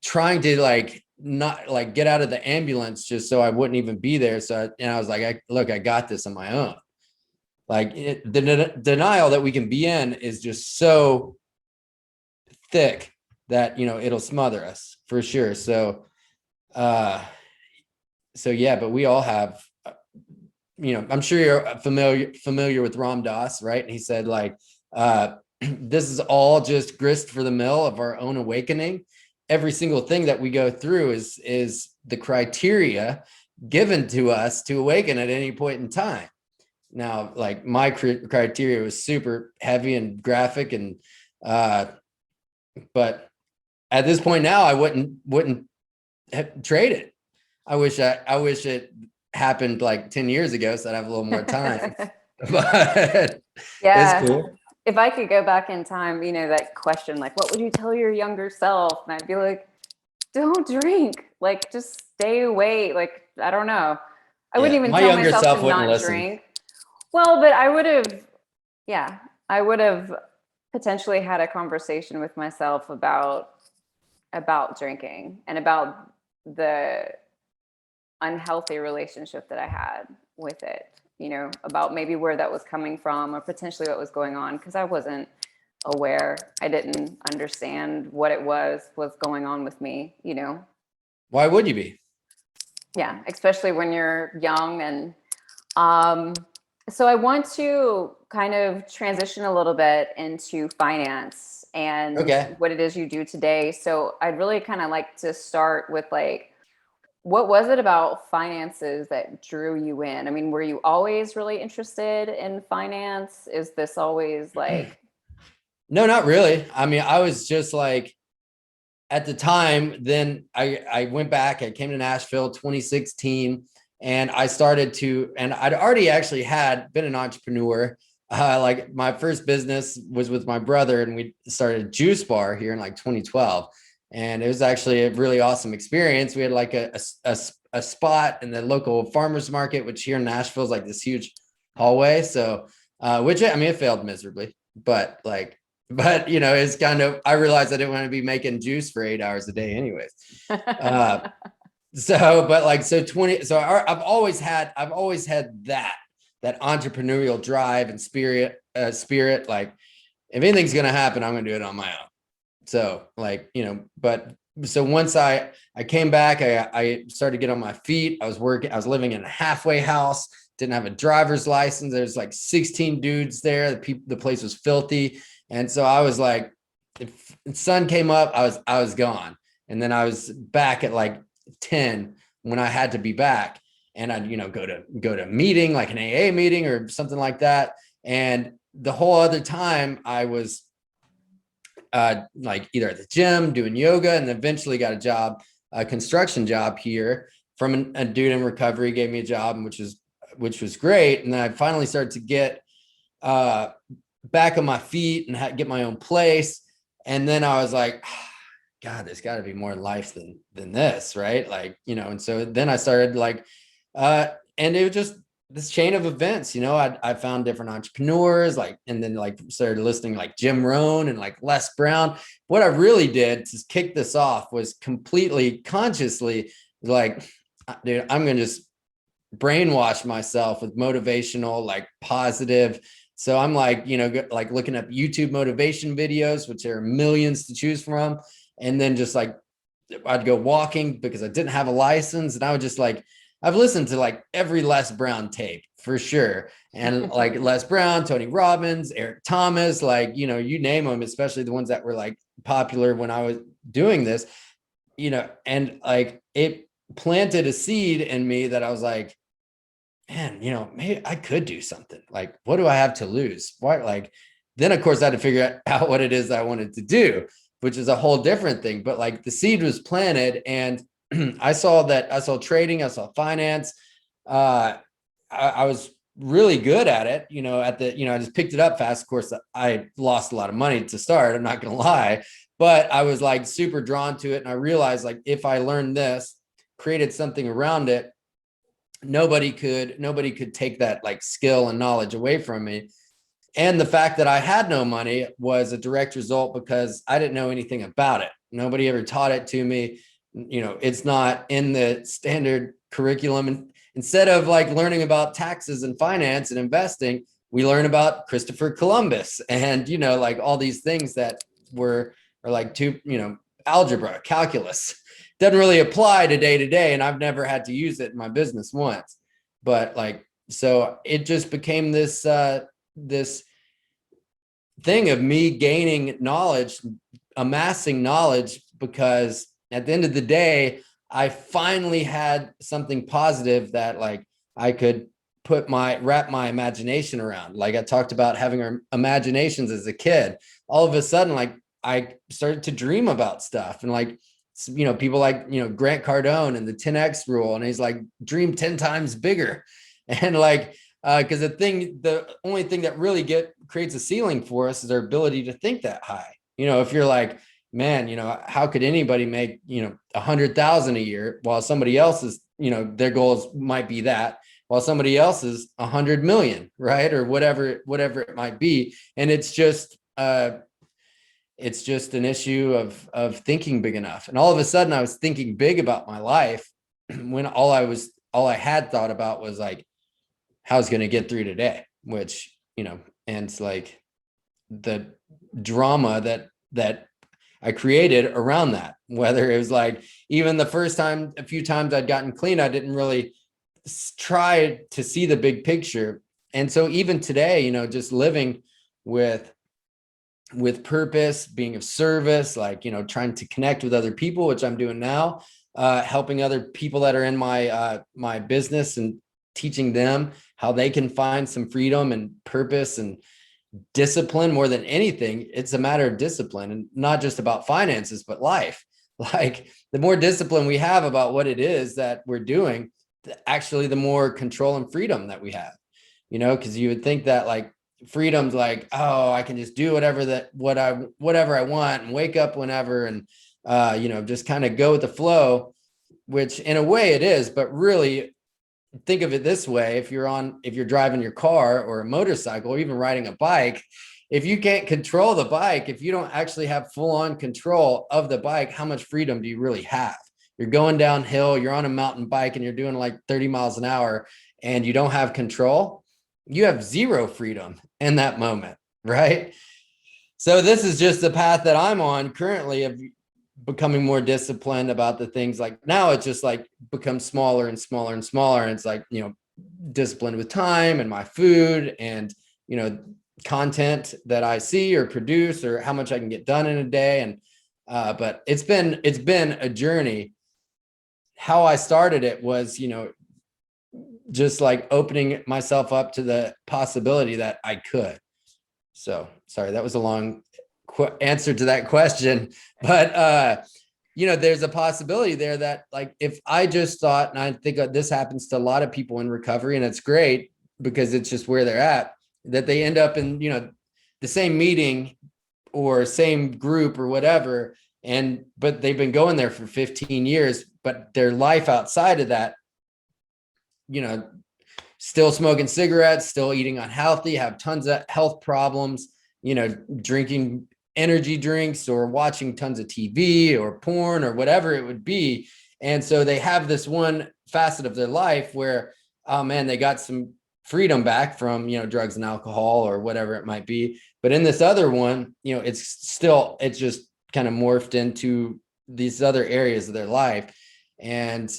trying to like not like get out of the ambulance just so I wouldn't even be there. And I was like, look, I got this on my own. Like the denial that we can be in is just so thick that, it'll smother us for sure. So yeah, but we all have, I'm sure you're familiar with Ram Dass, right? And he said, like, this is all just grist for the mill of our own awakening. Every single thing that we go through is the criteria given to us to awaken at any point in time. Now, like, my criteria was super heavy and graphic, and but at this point now, I wouldn't trade it. I wish it happened like 10 years ago, so I'd have a little more time. But it's Yeah. cool. If I could go back in time, you know, that question, like, what would you tell your younger self? And I'd be like, don't drink. Like, just stay away. Like, I don't know. I wouldn't Yeah, even my tell younger myself self to wouldn't not listen. drink. Well, but I would have, yeah, I would have potentially had a conversation with myself about drinking and about the unhealthy relationship that I had with it, you know, about maybe where that was coming from or potentially what was going on, because I wasn't aware. I didn't understand what it was going on with me, you know. Why would you be? Yeah, especially when you're young. And um so I want to kind of transition a little bit into finance and Okay. what it is you do today. So I'd really kind of like to start with, like, what was it about finances that drew you in? I mean, were you always really interested in finance? Is this always like, No, not really. I mean, I was just like, at the time, then I went back, I came to Nashville 2016, and I started to, and I'd already actually had been an entrepreneur. Like my first business was with my brother, and we started a juice bar here in like 2012. And it was actually a really awesome experience. We had like a spot in the local farmers market, which here in Nashville is like this huge hallway. So, which I mean, it failed miserably, but like, but you know, it's kind of, I realized I didn't want to be making juice for 8 hours a day anyways. uh so but like, so 20, so I've always had that entrepreneurial drive and spirit, like if anything's going to happen, I'm going to do it on my own. So like, you know, but so once I came back, I started to get on my feet. I was living in a halfway house, didn't have a driver's license. There's like 16 dudes there. The place was filthy. And so I was like, if the sun came up, I was gone. And then I was back at like 10 when I had to be back. And I'd, you know, go to a meeting, like an AA meeting or something like that. And the whole other time I was like either at the gym doing yoga, and eventually got a construction job here from a dude in recovery, gave me a job, which was great. And then I finally started to get back on my feet and get my own place. And then I was like, God, there's got to be more life than this, right? Like, you know. And so then I started like, and it was just this chain of events, you know. I found different entrepreneurs, like, and then like started listening like Jim Rohn and like Les Brown. What I really did to kick this off was completely consciously like, dude, I'm gonna just brainwash myself with motivational, like positive. So I'm like, you know, like looking up YouTube motivation videos, which there are millions to choose from. And then just like, I'd go walking because I didn't have a license. And I would just like, I've listened to like every Les Brown tape for sure. And like Les Brown, Tony Robbins, Eric Thomas, like, you know, you name them, especially the ones that were like popular when I was doing this, you know. And like it planted a seed in me that I was like, man, you know, maybe I could do something. Like, what do I have to lose? Why? Like, then of course I had to figure out what it is I wanted to do, which is a whole different thing. But like the seed was planted, and I saw trading, I saw finance. Uh, I was really good at it, you know, I just picked it up fast. Of course, I lost a lot of money to start. I'm not going to lie, but I was like super drawn to it. And I realized like, if I learned this, created something around it, nobody could take that like skill and knowledge away from me. And the fact that I had no money was a direct result because I didn't know anything about it. Nobody ever taught it to me. You know, it's not in the standard curriculum. And instead of like learning about taxes and finance and investing, we learn about Christopher Columbus and, you know, like all these things that are like you know, algebra, calculus. Doesn't really apply to day. And I've never had to use it in my business once. But like, so it just became this thing of me gaining knowledge, amassing knowledge, because at the end of the day, I finally had something positive that like I could wrap my imagination around. Like I talked about having our imaginations as a kid. All of a sudden, like I started to dream about stuff, and like people like, Grant Cardone and the 10X rule. And he's like, dream 10 times bigger. And like, because the only thing that really creates a ceiling for us is our ability to think that high. If you're like, man, how could anybody make, 100,000 a year while somebody else's, their goals might be that, while somebody else's 100 million, right? Or whatever it might be. And it's just an issue of thinking big enough. And all of a sudden I was thinking big about my life when all I had thought about was like, how I was going to get through today, which, and it's like the drama that I created around that, whether it was like, even the first time, a few times I'd gotten clean, I didn't really try to see the big picture. And so even today, just living with purpose, being of service, like, trying to connect with other people, which I'm doing now, helping other people that are in my business and teaching them how they can find some freedom and purpose and discipline. More than anything, it's a matter of discipline, and not just about finances, but life. Like, the more discipline we have about what it is that we're doing, actually the more control and freedom that we have, because you would think that like freedom's like, oh, I can just do whatever I want and wake up whenever and just kind of go with the flow, which in a way it is. But really, think of it this way: if you're driving your car or a motorcycle or even riding a bike, if you can't control the bike, if you don't actually have full-on control of the bike, how much freedom do you really have? You're going downhill, you're on a mountain bike and you're doing like 30 miles an hour and you don't have control, you have zero freedom in that moment, right? So this is just the path that I'm on currently, of becoming more disciplined about the things. Like, now it's just like becomes smaller and smaller and smaller. And it's like, disciplined with time and my food and, content that I see or produce, or how much I can get done in a day. And, but it's been a journey. How I started it was, just like opening myself up to the possibility that I could. So sorry, that was a long answer to that question, but there's a possibility there that, like, if I just thought, and I think this happens to a lot of people in recovery, and it's great because it's just where they're at, that they end up in, the same meeting or same group or whatever, but they've been going there for 15 years, but their life outside of that, still smoking cigarettes, still eating unhealthy, have tons of health problems, drinking energy drinks or watching tons of TV or porn or whatever it would be. And so they have this one facet of their life where, oh man, they got some freedom back from, drugs and alcohol or whatever it might be. But in this other one, it's just kind of morphed into these other areas of their life. And,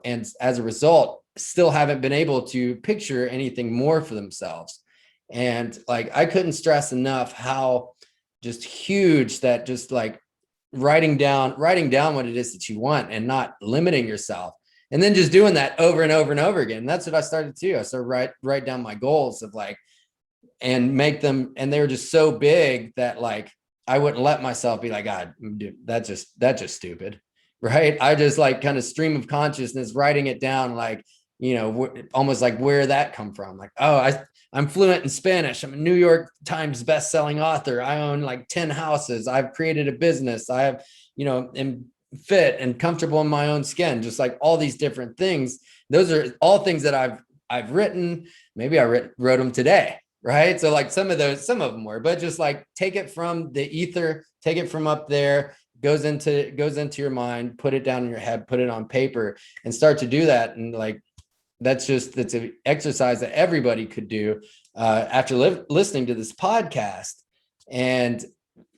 and as a result, still haven't been able to picture anything more for themselves. And like, I couldn't stress enough how just huge that, just like writing down what it is that you want and not limiting yourself, and then just doing that over and over and over again. And that's what I started to do. I started write down my goals of like, and make them, and they were just so big that like I wouldn't let myself be like, God, dude, that's just stupid, right? I just like kind of stream of consciousness, writing it down, like, almost like where that come from. Like, oh, I'm fluent in Spanish. I'm a New York Times best-selling author. I own like 10 houses. I've created a business. I have, am fit and comfortable in my own skin. Just like all these different things. Those are all things that I've written. Maybe I wrote them today, right? So like some of them were, but just like take it from the ether, take it from up there, goes into your mind, put it down in your head, put it on paper, and start to do that. And like, that's an exercise that everybody could do after listening to this podcast. And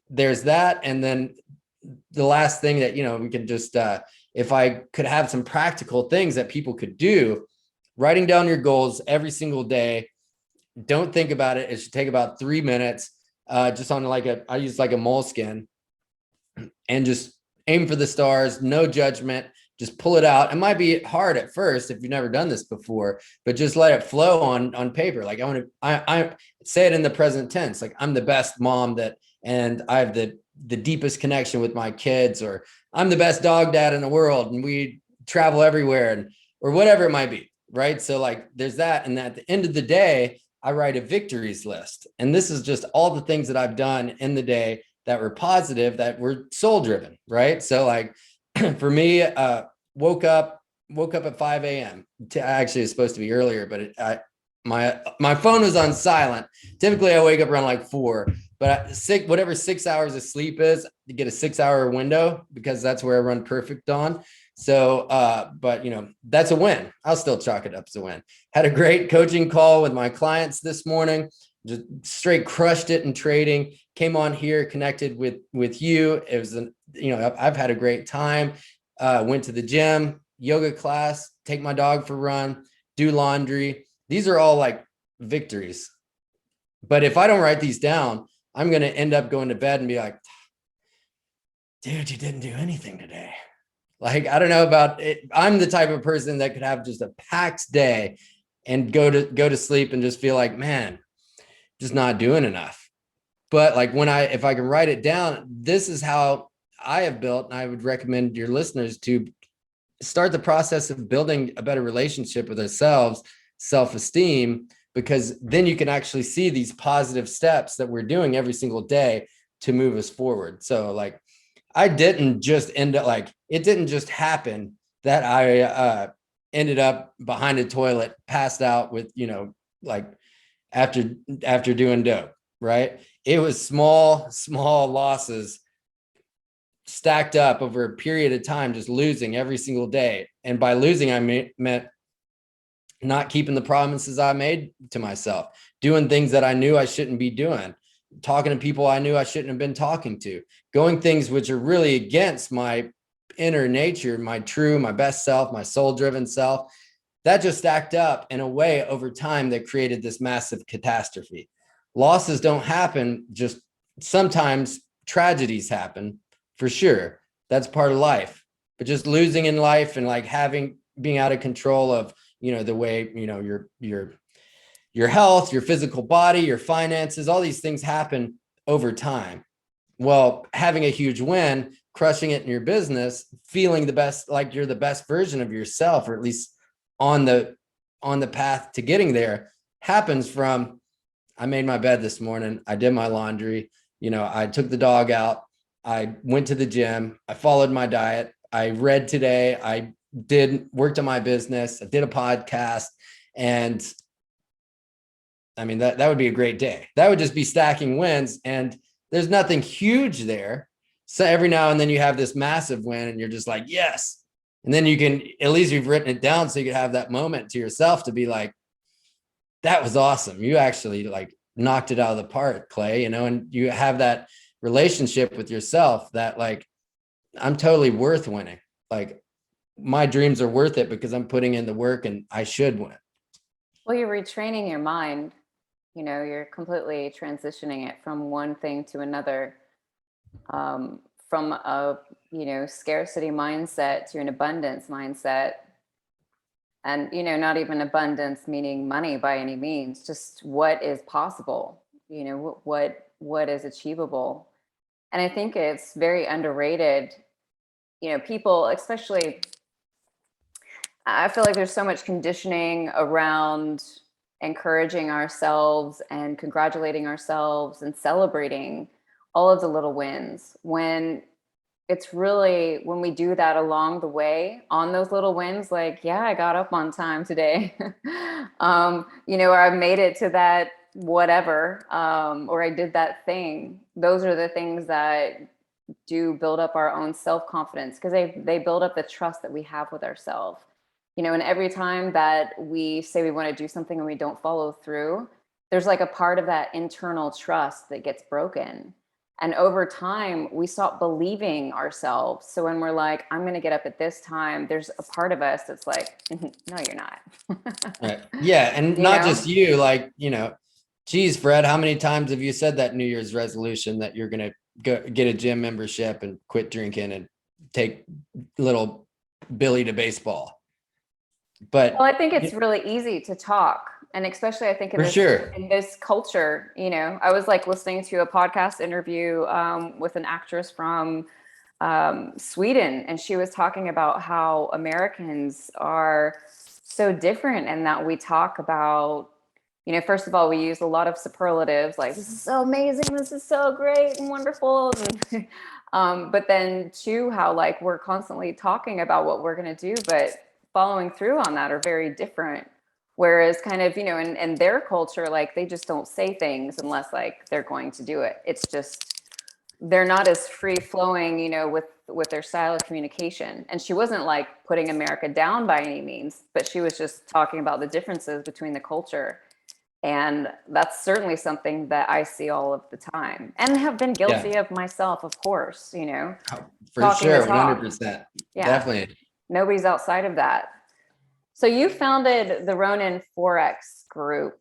there's that. And then the last thing that, we can just, if I could have some practical things that people could do, writing down your goals every single day. Don't think about it. It should take about 3 minutes, just on I use like a moleskin, and just aim for the stars, no judgment. Just pull it out. It might be hard at first if you've never done this before, but just let it flow on paper. Like I say it in the present tense. Like, I'm the best mom and I have the deepest connection with my kids, or I'm the best dog dad in the world and we travel everywhere and or whatever it might be, right? So like there's that. And at the end of the day, I write a victories list. And this is just all the things that I've done in the day that were positive, that were soul driven, right? So like for me, woke up at 5 a.m. Actually, it's supposed to be earlier, but my phone was on silent. Typically, I wake up around like 4, but whatever 6 hours of sleep is, to get a 6 hour window because that's where I run perfect on. So, but that's a win. I'll still chalk it up as a win. Had a great coaching call with my clients this morning. Just straight crushed it in trading. Came on here, connected with you. It was I've had a great time. Went to the gym, yoga class, take my dog for a run, do laundry. These are all like victories. But if I don't write these down, I'm going to end up going to bed and be like, dude, you didn't do anything today. Like, I don't know about it. I'm the type of person that could have just a packed day and go to sleep and just feel like, man, just not doing enough. But like if I can write it down, this is how I have built, and I would recommend your listeners to start the process of building a better relationship with ourselves, self-esteem, because then you can actually see these positive steps that we're doing every single day to move us forward. So like, I didn't just end up like, it didn't just happen that I ended up behind a toilet, passed out with, like after doing dope, right? It was small losses stacked up over a period of time, just losing every single day. And by losing, I meant not keeping the promises I made to myself, doing things that I knew I shouldn't be doing, talking to people I knew I shouldn't have been talking to, going things which are really against my inner nature, my best self, my soul driven self. That just stacked up in a way over time that created this massive catastrophe. Losses don't happen, just sometimes tragedies happen for sure. That's part of life. But just losing in life and like being out of control of, the way, your health, your physical body, your finances, all these things happen over time. Well, having a huge win, crushing it in your business, feeling the best, like you're the best version of yourself, or at least on the path to getting there, happens from, I made my bed this morning, I did my laundry, I took the dog out, I went to the gym, I followed my diet, I read today, I worked on my business, I did a podcast, and I mean, that would be a great day. That would just be stacking wins, and there's nothing huge there. So every now and then you have this massive win and you're just like, yes. And then at least you've written it down so you can have that moment to yourself to be like, that was awesome. You actually like knocked it out of the park, Clay, and you have that relationship with yourself that like, I'm totally worth winning. Like my dreams are worth it because I'm putting in the work and I should win. Well, you're retraining your mind. You're completely transitioning it from one thing to another, from a, scarcity mindset to an abundance mindset. And, not even abundance meaning money by any means, just what is possible, what is achievable. And I think it's very underrated. People, especially, I feel like there's so much conditioning around encouraging ourselves and congratulating ourselves and celebrating all of the little wins, when it's really, when we do that along the way on those little wins, like, yeah, I got up on time today, or I made it to that whatever, or I did that thing. Those are the things that do build up our own self-confidence, because they build up the trust that we have with ourselves. And every time that we say we want to do something and we don't follow through, there's like a part of that internal trust that gets broken. And over time, we stop believing ourselves. So when we're like, I'm going to get up at this time, there's a part of us that's like, no, you're not. Right. Yeah. And not just you, like, geez, Fred, how many times have you said that New Year's resolution that you're going to go get a gym membership and quit drinking and take little Billy to baseball? But well, I think it's really easy to talk. And especially I think in this culture, I was like listening to a podcast interview with an actress from Sweden, and she was talking about how Americans are so different, and that we talk about, first of all, we use a lot of superlatives like, this is so amazing, this is so great and wonderful. And, but then two, how like we're constantly talking about what we're going to do, but following through on that are very different. Whereas kind of, in their culture, like they just don't say things unless like they're going to do it. It's just, they're not as free flowing, with their style of communication. And she wasn't like putting America down by any means, but she was just talking about the differences between the culture. And that's certainly something that I see all of the time and have been guilty of myself, of course, For talking sure. the talk. 100%. Yeah. Definitely. Nobody's outside of that. So you founded the Ronin Forex Group.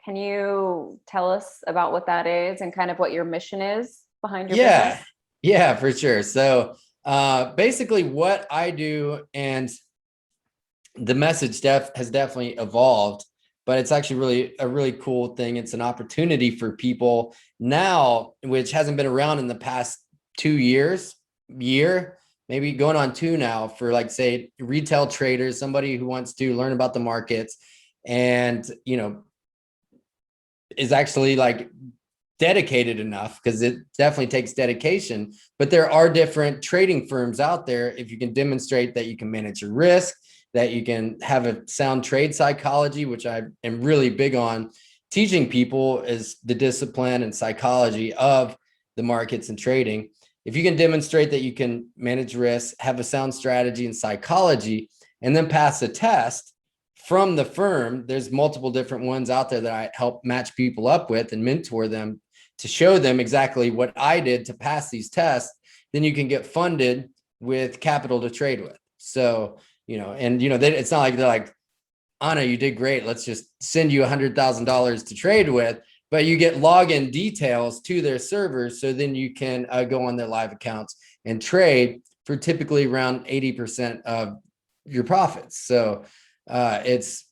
Can you tell us about what that is and kind of what your mission is behind your business? Yeah, for sure. So basically what I do, and the message has definitely evolved, but it's actually really a really cool thing. It's an opportunity for people now, which hasn't been around in the past 2 years, maybe going on 2 now, for like, say, retail traders, somebody who wants to learn about the markets and, is actually like dedicated enough, because it definitely takes dedication. But there are different trading firms out there. If you can demonstrate that you can manage your risk, that you can have a sound trade psychology, which I am really big on teaching people, is the discipline and psychology of the markets and trading. If you can demonstrate that you can manage risk, have a sound strategy and psychology, and then pass a test from the firm, there's multiple different ones out there that I help match people up with and mentor them to show them exactly what I did to pass these tests. Then you can get funded with capital to trade with. So, it's not like they're like, Anna, you did great, let's just send you $100,000 to trade with, but you get login details to their servers. So then you can go on their live accounts and trade for typically around 80% of your profits. So it's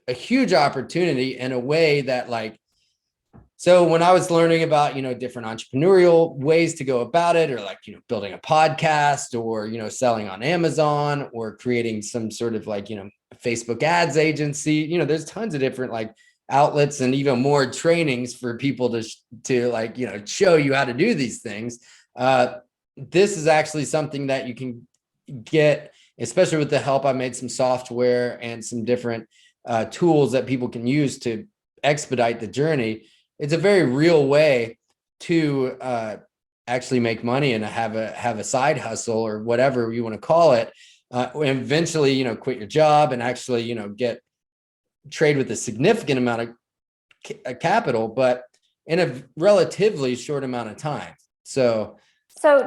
a huge opportunity in a way that, like, so when I was learning about, different entrepreneurial ways to go about it, or like, building a podcast, or, selling on Amazon, or creating some sort of like, Facebook ads agency, there's tons of different like outlets, and even more trainings for people to like, show you how to do these things. This is actually something that you can get, especially with the help. I made some software and some different tools that people can use to expedite the journey. It's a very real way to actually make money and have a side hustle, or whatever you want to call it. And eventually, quit your job and actually, trade with a significant amount of capital, but in a relatively short amount of time. So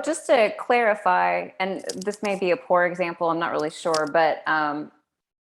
just to clarify, and this may be a poor example, I'm not really sure, but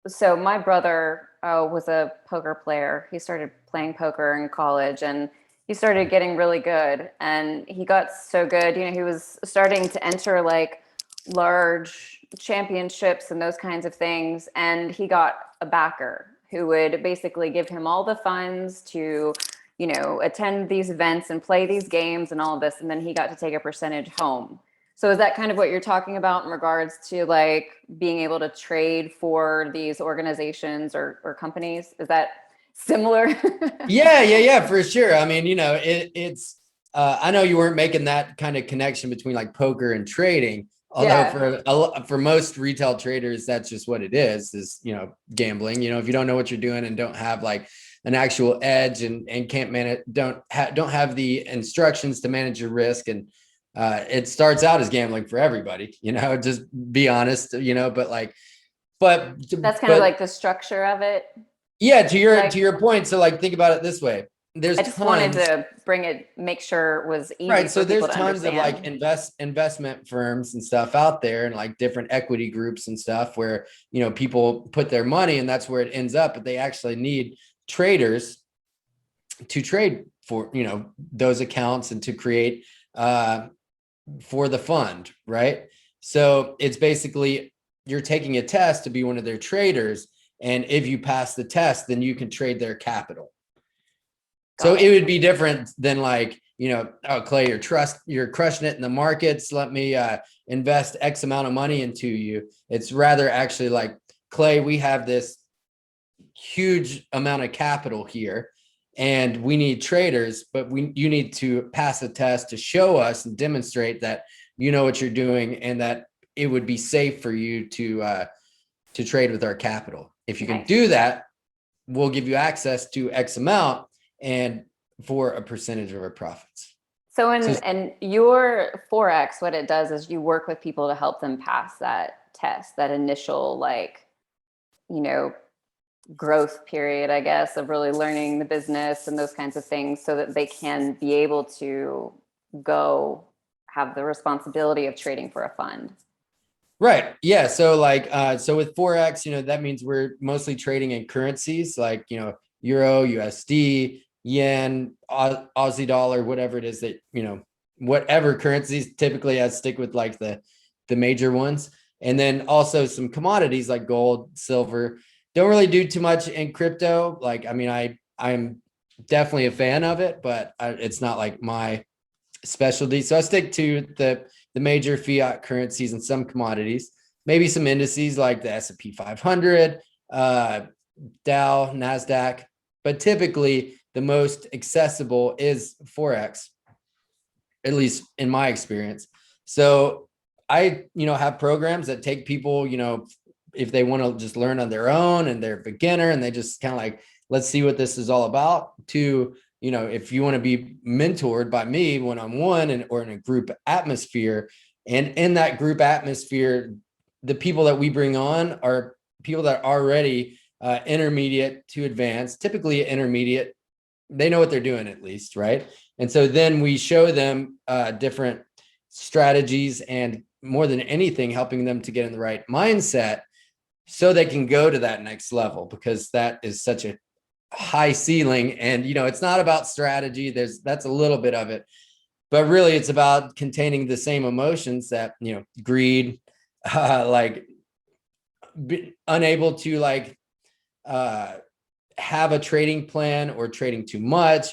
so my brother was a poker player. He started playing poker in college, and he started getting really good. And he got so good, he was starting to enter like large championships and those kinds of things. And he got a backer who would basically give him all the funds to, attend these events and play these games and all of this. And then he got to take a percentage home. So is that kind of what you're talking about in regards to like being able to trade for these organizations or companies? Is that similar? Yeah, for sure. I mean, it's I know you weren't making that kind of connection between like poker and trading, although for most retail traders, that's just what it is gambling. If you don't know what you're doing and don't have like an actual edge and can't manage, don't have the instructions to manage your risk, and it starts out as gambling for everybody, just be honest, but that's kind of like the structure of it. Yeah, to your point. So like, think about it this way. I just wanted to make sure it was easy. Right. So there's tons of like investment firms and stuff out there, and like different equity groups and stuff where, people put their money and that's where it ends up. But they actually need traders to trade for, those accounts and to create for the fund. Right. So it's basically, you're taking a test to be one of their traders. And if you pass the test, then you can trade their capital. So it would be different than like oh, Clay, you're crushing it in the markets. Let me invest X amount of money into you. It's rather actually like, Clay, we have this huge amount of capital here and we need traders, but you need to pass a test to show us and demonstrate that you know what you're doing and that it would be safe for you to trade with our capital. If you can do that, we'll give you access to X amount and for a percentage of our profits. So in your Forex, what it does is you work with people to help them pass that test, that initial, like, growth period, I guess, of really learning the business and those kinds of things so that they can be able to go have the responsibility of trading for a fund. Right. Yeah. So so with Forex, that means we're mostly trading in currencies like, Euro, USD, yen, Aussie dollar, whatever it is that, whatever currencies. Typically I stick with like the major ones. And then also some commodities like gold, silver. Don't really do too much in crypto. Like, I mean, I'm definitely a fan of it, but it's not like my specialty. So I stick to the major fiat currencies and some commodities, maybe some indices like the S&P 500, Dow, NASDAQ, but typically the most accessible is Forex, at least in my experience. So I, have programs that take people, if they want to just learn on their own and they're a beginner and they just kind of like, let's see what this is all about, to, if you want to be mentored by me one-on-one or in a group atmosphere. And in that group atmosphere, the people that we bring on are people that are already intermediate to advanced, typically intermediate. They know what they're doing at least, right? And so then we show them different strategies and more than anything, helping them to get in the right mindset so they can go to that next level, because that is such a high ceiling. And, it's not about strategy. That's a little bit of it, but really it's about containing the same emotions that, greed, unable to have a trading plan or trading too much.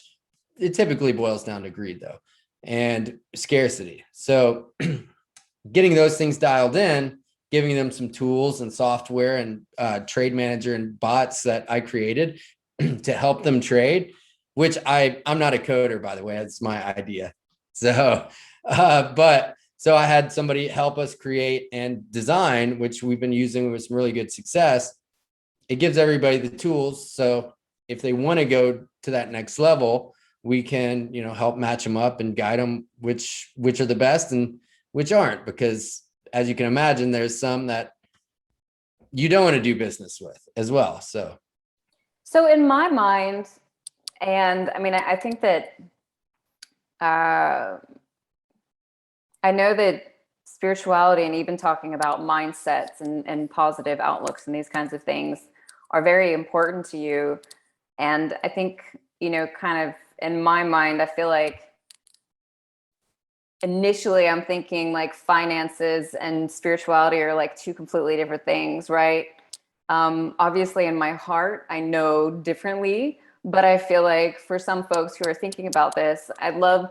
It typically boils down to greed though, and scarcity. So getting those things dialed in, giving them some tools and software and trade manager and bots that I created to help them trade, which I'm not a coder, by the way, that's my idea. So, so I had somebody help us create and design, which we've been using with some really good success. It gives everybody the tools. So if they want to go to that next level, we can, help match them up and guide them, which are the best and which aren't, because as you can imagine, there's some that you don't want to do business with as well. So in my mind, and I mean, I think that I know that spirituality and even talking about mindsets and positive outlooks and these kinds of things are very important to you. And I think, kind of in my mind, I feel like initially I'm thinking like finances and spirituality are like two completely different things, right? Obviously in my heart, I know differently, but I feel like for some folks who are thinking about this, I'd love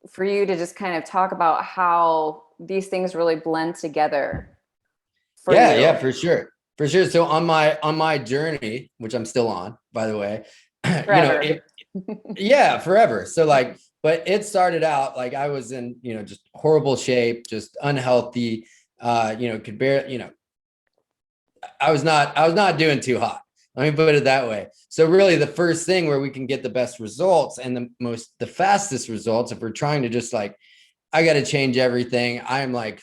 for you to just kind of talk about how these things really blend together for you. Yeah, for sure. For sure. So on my journey, which I'm still on, by the way, Forever. forever. So but it started out like I was in, just horrible shape, just unhealthy, could bear, I was not doing too hot. Let me put it that way. So really the first thing where we can get the best results and the fastest results, if we're trying to just I got to change everything. I'm like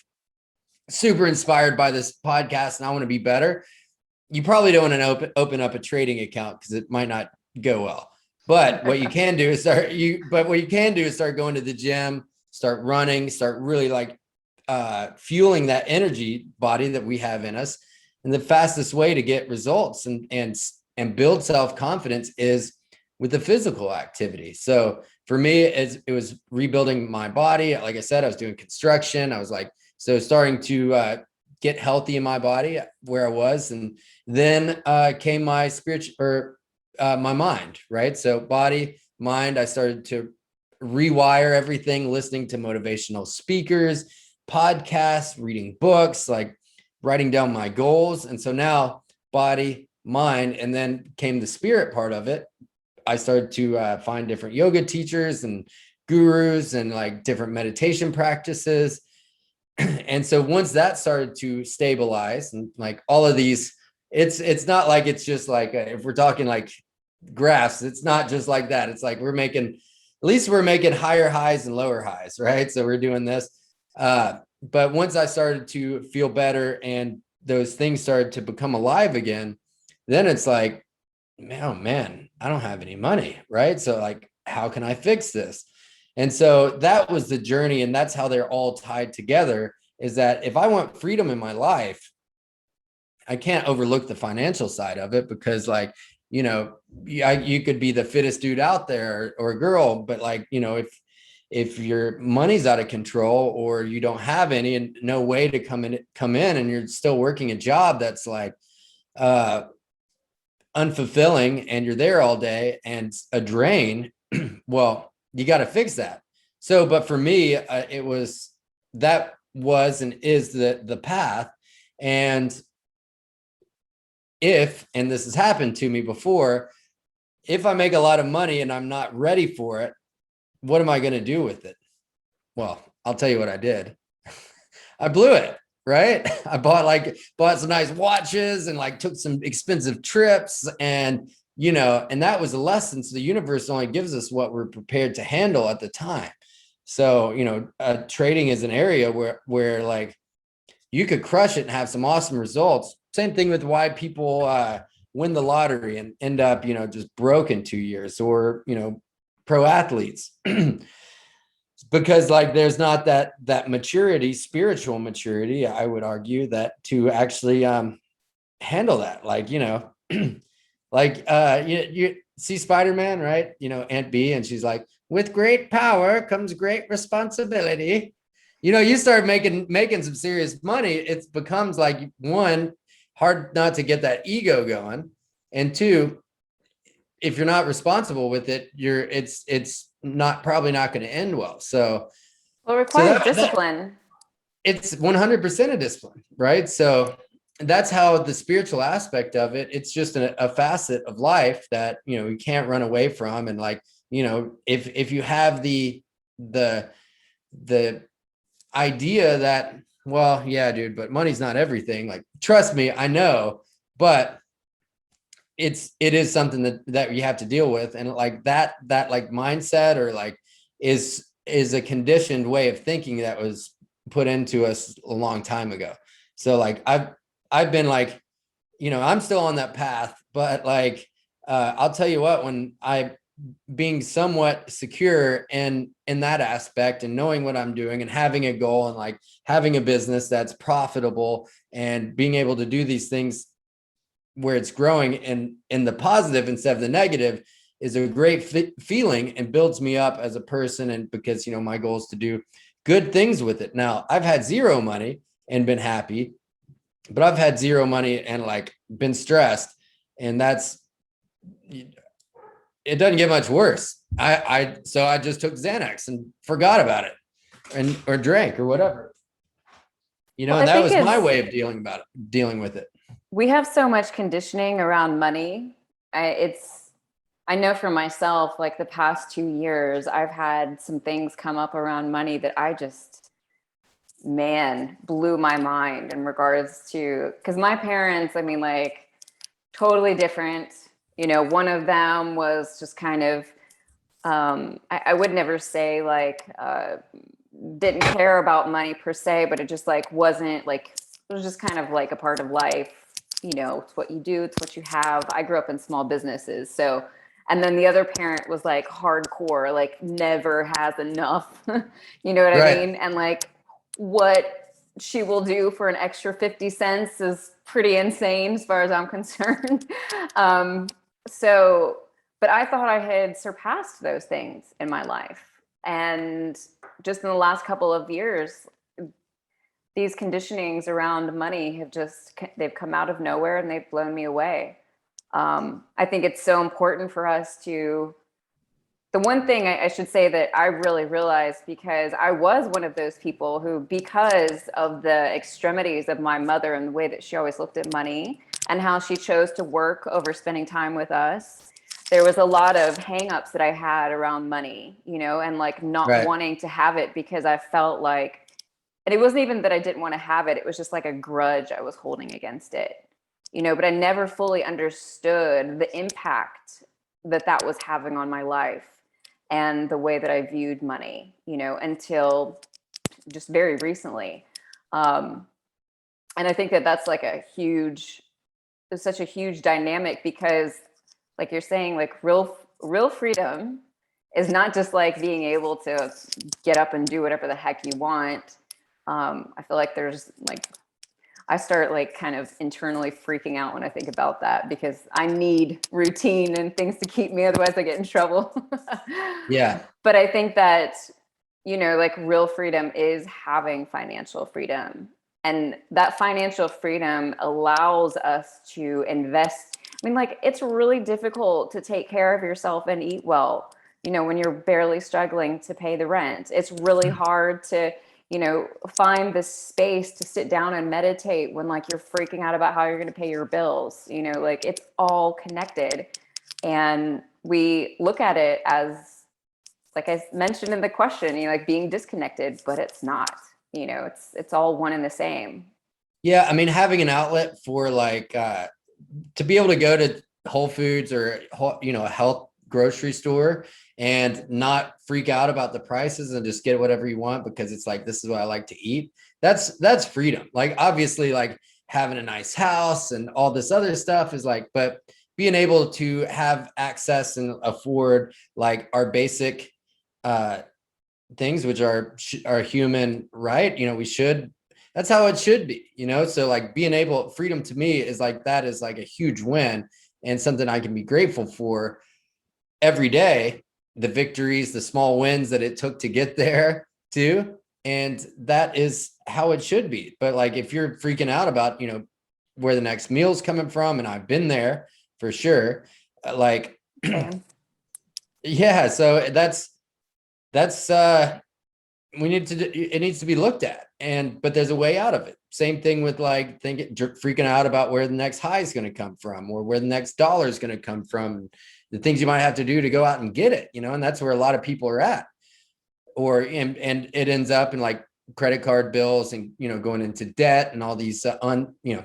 super inspired by this podcast and I want to be better. You probably don't want to open up a trading account because it might not go well. But what you can do is start going to the gym, start running, start really fueling that energy body that we have in us. And the fastest way to get results and build self-confidence is with the physical activity. So for me, it was rebuilding my body. Like I said, I was doing construction. I was starting to get healthy in my body where I was. And then came my spiritual or my mind, right? So body, mind, I started to rewire everything, listening to motivational speakers, podcasts, reading books, like writing down my goals. And so now body, mind, and then came the spirit part of it. I started to find different yoga teachers and gurus and like different meditation practices. And so once that started to stabilize and like all of these, it's not like it's just like if we're talking like graphs, it's not just like that. It's like we're making higher highs and lower highs, right? So we're doing this. But once I started to feel better and those things started to become alive again, then it's like, oh man, I don't have any money, right? So like, how can I fix this? And so that was the journey, and that's how they're all tied together, is that if I want freedom in my life, I can't overlook the financial side of it, because like, you could be the fittest dude out there or girl, but like, if your money's out of control or you don't have any and no way to come in and you're still working a job that's like unfulfilling and you're there all day and a drain, well, you got to fix that. So, but for me, it was and is the path. And and this has happened to me before, if I make a lot of money and I'm not ready for it, what am I going to do with it? Well, I'll tell you what I did. I blew it, right? I bought some nice watches and like took some expensive trips, and and that was a lesson. So the universe only gives us what we're prepared to handle at the time. So, trading is an area where like you could crush it and have some awesome results. Same thing with why people win the lottery and end up, just broke in 2 years, or, pro athletes. Because like there's not that maturity, spiritual maturity, I would argue, that to actually handle that. Like, like you see Spider-Man, right? Aunt B, and she's like, with great power comes great responsibility. You start making some serious money, it becomes like, one, hard not to get that ego going, and two, if you're not responsible with it, it's probably not going to end well. So Well, it requires discipline. It's 100% a discipline, right? So that's how the spiritual aspect of it, it's just a facet of life that, you can't run away from. And like, if you have the idea that, well, yeah, dude, but money's not everything. Like, trust me, I know, but it is something that you have to deal with. And like that like mindset, or like is a conditioned way of thinking that was put into us a long time ago. So like I've been like, I'm still on that path, but like I'll tell you what, when being somewhat secure in that aspect, and knowing what I'm doing and having a goal, and like having a business that's profitable and being able to do these things where it's growing and in the positive instead of the negative, is a great feeling and builds me up as a person. And because, my goal is to do good things with it. Now, I've had zero money and been happy, but I've had zero money and like been stressed. And it doesn't get much worse. So I just took Xanax and forgot about it, or drank or whatever, Well, and that was my way of dealing with it. We have so much conditioning around money. I know for myself, like the past 2 years, I've had some things come up around money that I just, man, blew my mind in regards to, because my parents, I mean, like totally different. One of them was just kind of, I would never say like, didn't care about money per se, but it just like wasn't like, it was just kind of like a part of life. It's what you do, it's what you have. I grew up in small businesses. So, and then the other parent was like hardcore, like never has enough. You know what Right. I mean? And like what she will do for an extra 50 cents is pretty insane as far as I'm concerned. But I thought I had surpassed those things in my life. And just in the last couple of years, these conditionings around money they've come out of nowhere and they've blown me away. I think it's so important for us to The one thing I should say that I really realized, because I was one of those people who, because of the extremities of my mother and the way that she always looked at money and how she chose to work over spending time with us, there was a lot of hangups that I had around money, you know, and like not Right. wanting to have it because I felt like, and it wasn't even that I didn't want to have it. It was just like a grudge I was holding against it, you know, but I never fully understood the impact that that was having on my life and the way that I viewed money, you know, until just very recently. Um, and I think that that's like it's such a huge dynamic, because like you're saying, like real freedom is not just like being able to get up and do whatever the heck you want. I feel like there's like, I start like kind of internally freaking out when I think about that, because I need routine and things to keep me, otherwise I get in trouble. Yeah. But I think that, you know, like real freedom is having financial freedom. And that financial freedom allows us to invest. I mean, like, it's really difficult to take care of yourself and eat well, you know, when you're barely struggling to pay the rent. It's really hard to, you know, find the space to sit down and meditate when like you're freaking out about how you're going to pay your bills. You know, like it's all connected. And we look at it as, like I mentioned in the question, you know, like being disconnected, but it's not, you know, it's all one and the same. Yeah. I mean, having an outlet for like, to be able to go to Whole Foods or, you know, a health grocery store and not freak out about the prices and just get whatever you want because it's like, this is what I like to eat. That's freedom. Like, obviously, like having a nice house and all this other stuff is like, but being able to have access and afford like our basic things, which are human right, you know, we should, that's how it should be, you know. So like being able, freedom to me is like, that is like a huge win and something I can be grateful for every day. The victories, the small wins that it took to get there too, and that is how it should be. But like if you're freaking out about, you know, where the next meal's coming from, and I've been there for sure, like Same. yeah, so that's we need to, it needs to be looked at, and but there's a way out of it. Same thing with like freaking out about where the next high is going to come from, or where the next dollar is going to come from, the things you might have to do to go out and get it, you know. And that's where a lot of people are at, or and it ends up in like credit card bills and, you know, going into debt and all these you know,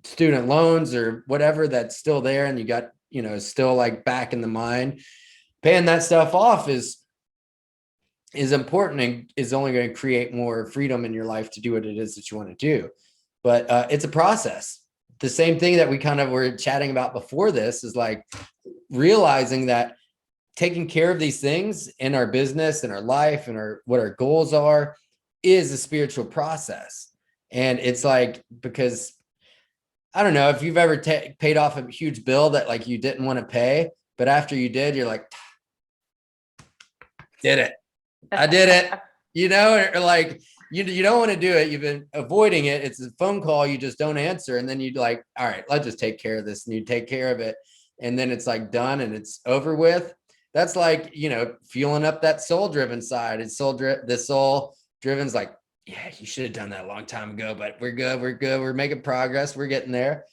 student loans or whatever that's still there, and you got, you know, still like back in the mind. Paying that stuff off is important and is only going to create more freedom in your life to do what it is that you want to do. But it's a process. The same thing that we kind of were chatting about before this is like realizing that taking care of these things in our business and our life and our what our goals are is a spiritual process. And it's like, because I don't know if you've ever paid off a huge bill that like you didn't want to pay, but after you did, you're like, did it. I did it, you know, or like you don't want to do it. You've been avoiding it. It's a phone call you just don't answer. And then you'd like, all right, let's just take care of this. And you take care of it. And then it's like done and it's over with. That's like, you know, fueling up that soul driven side. It's the soul driven's like, yeah, you should have done that a long time ago, but we're good. We're good. We're making progress. We're getting there,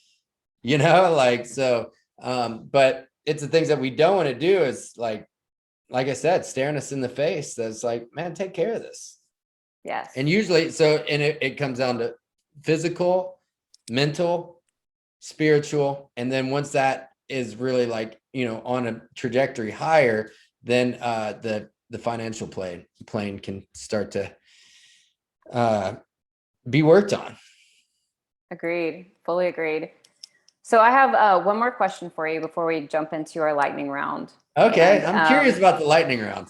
you know, like, so, but it's the things that we don't want to do is like I said, staring us in the face. That's like, man, take care of this. Yes. And usually, so, and it comes down to physical, mental, spiritual. And then once that is really like, you know, on a trajectory higher, then the financial plane can start to be worked on. Agreed. Fully agreed. So I have one more question for you before we jump into our lightning round. Okay. And I'm curious about the lightning round.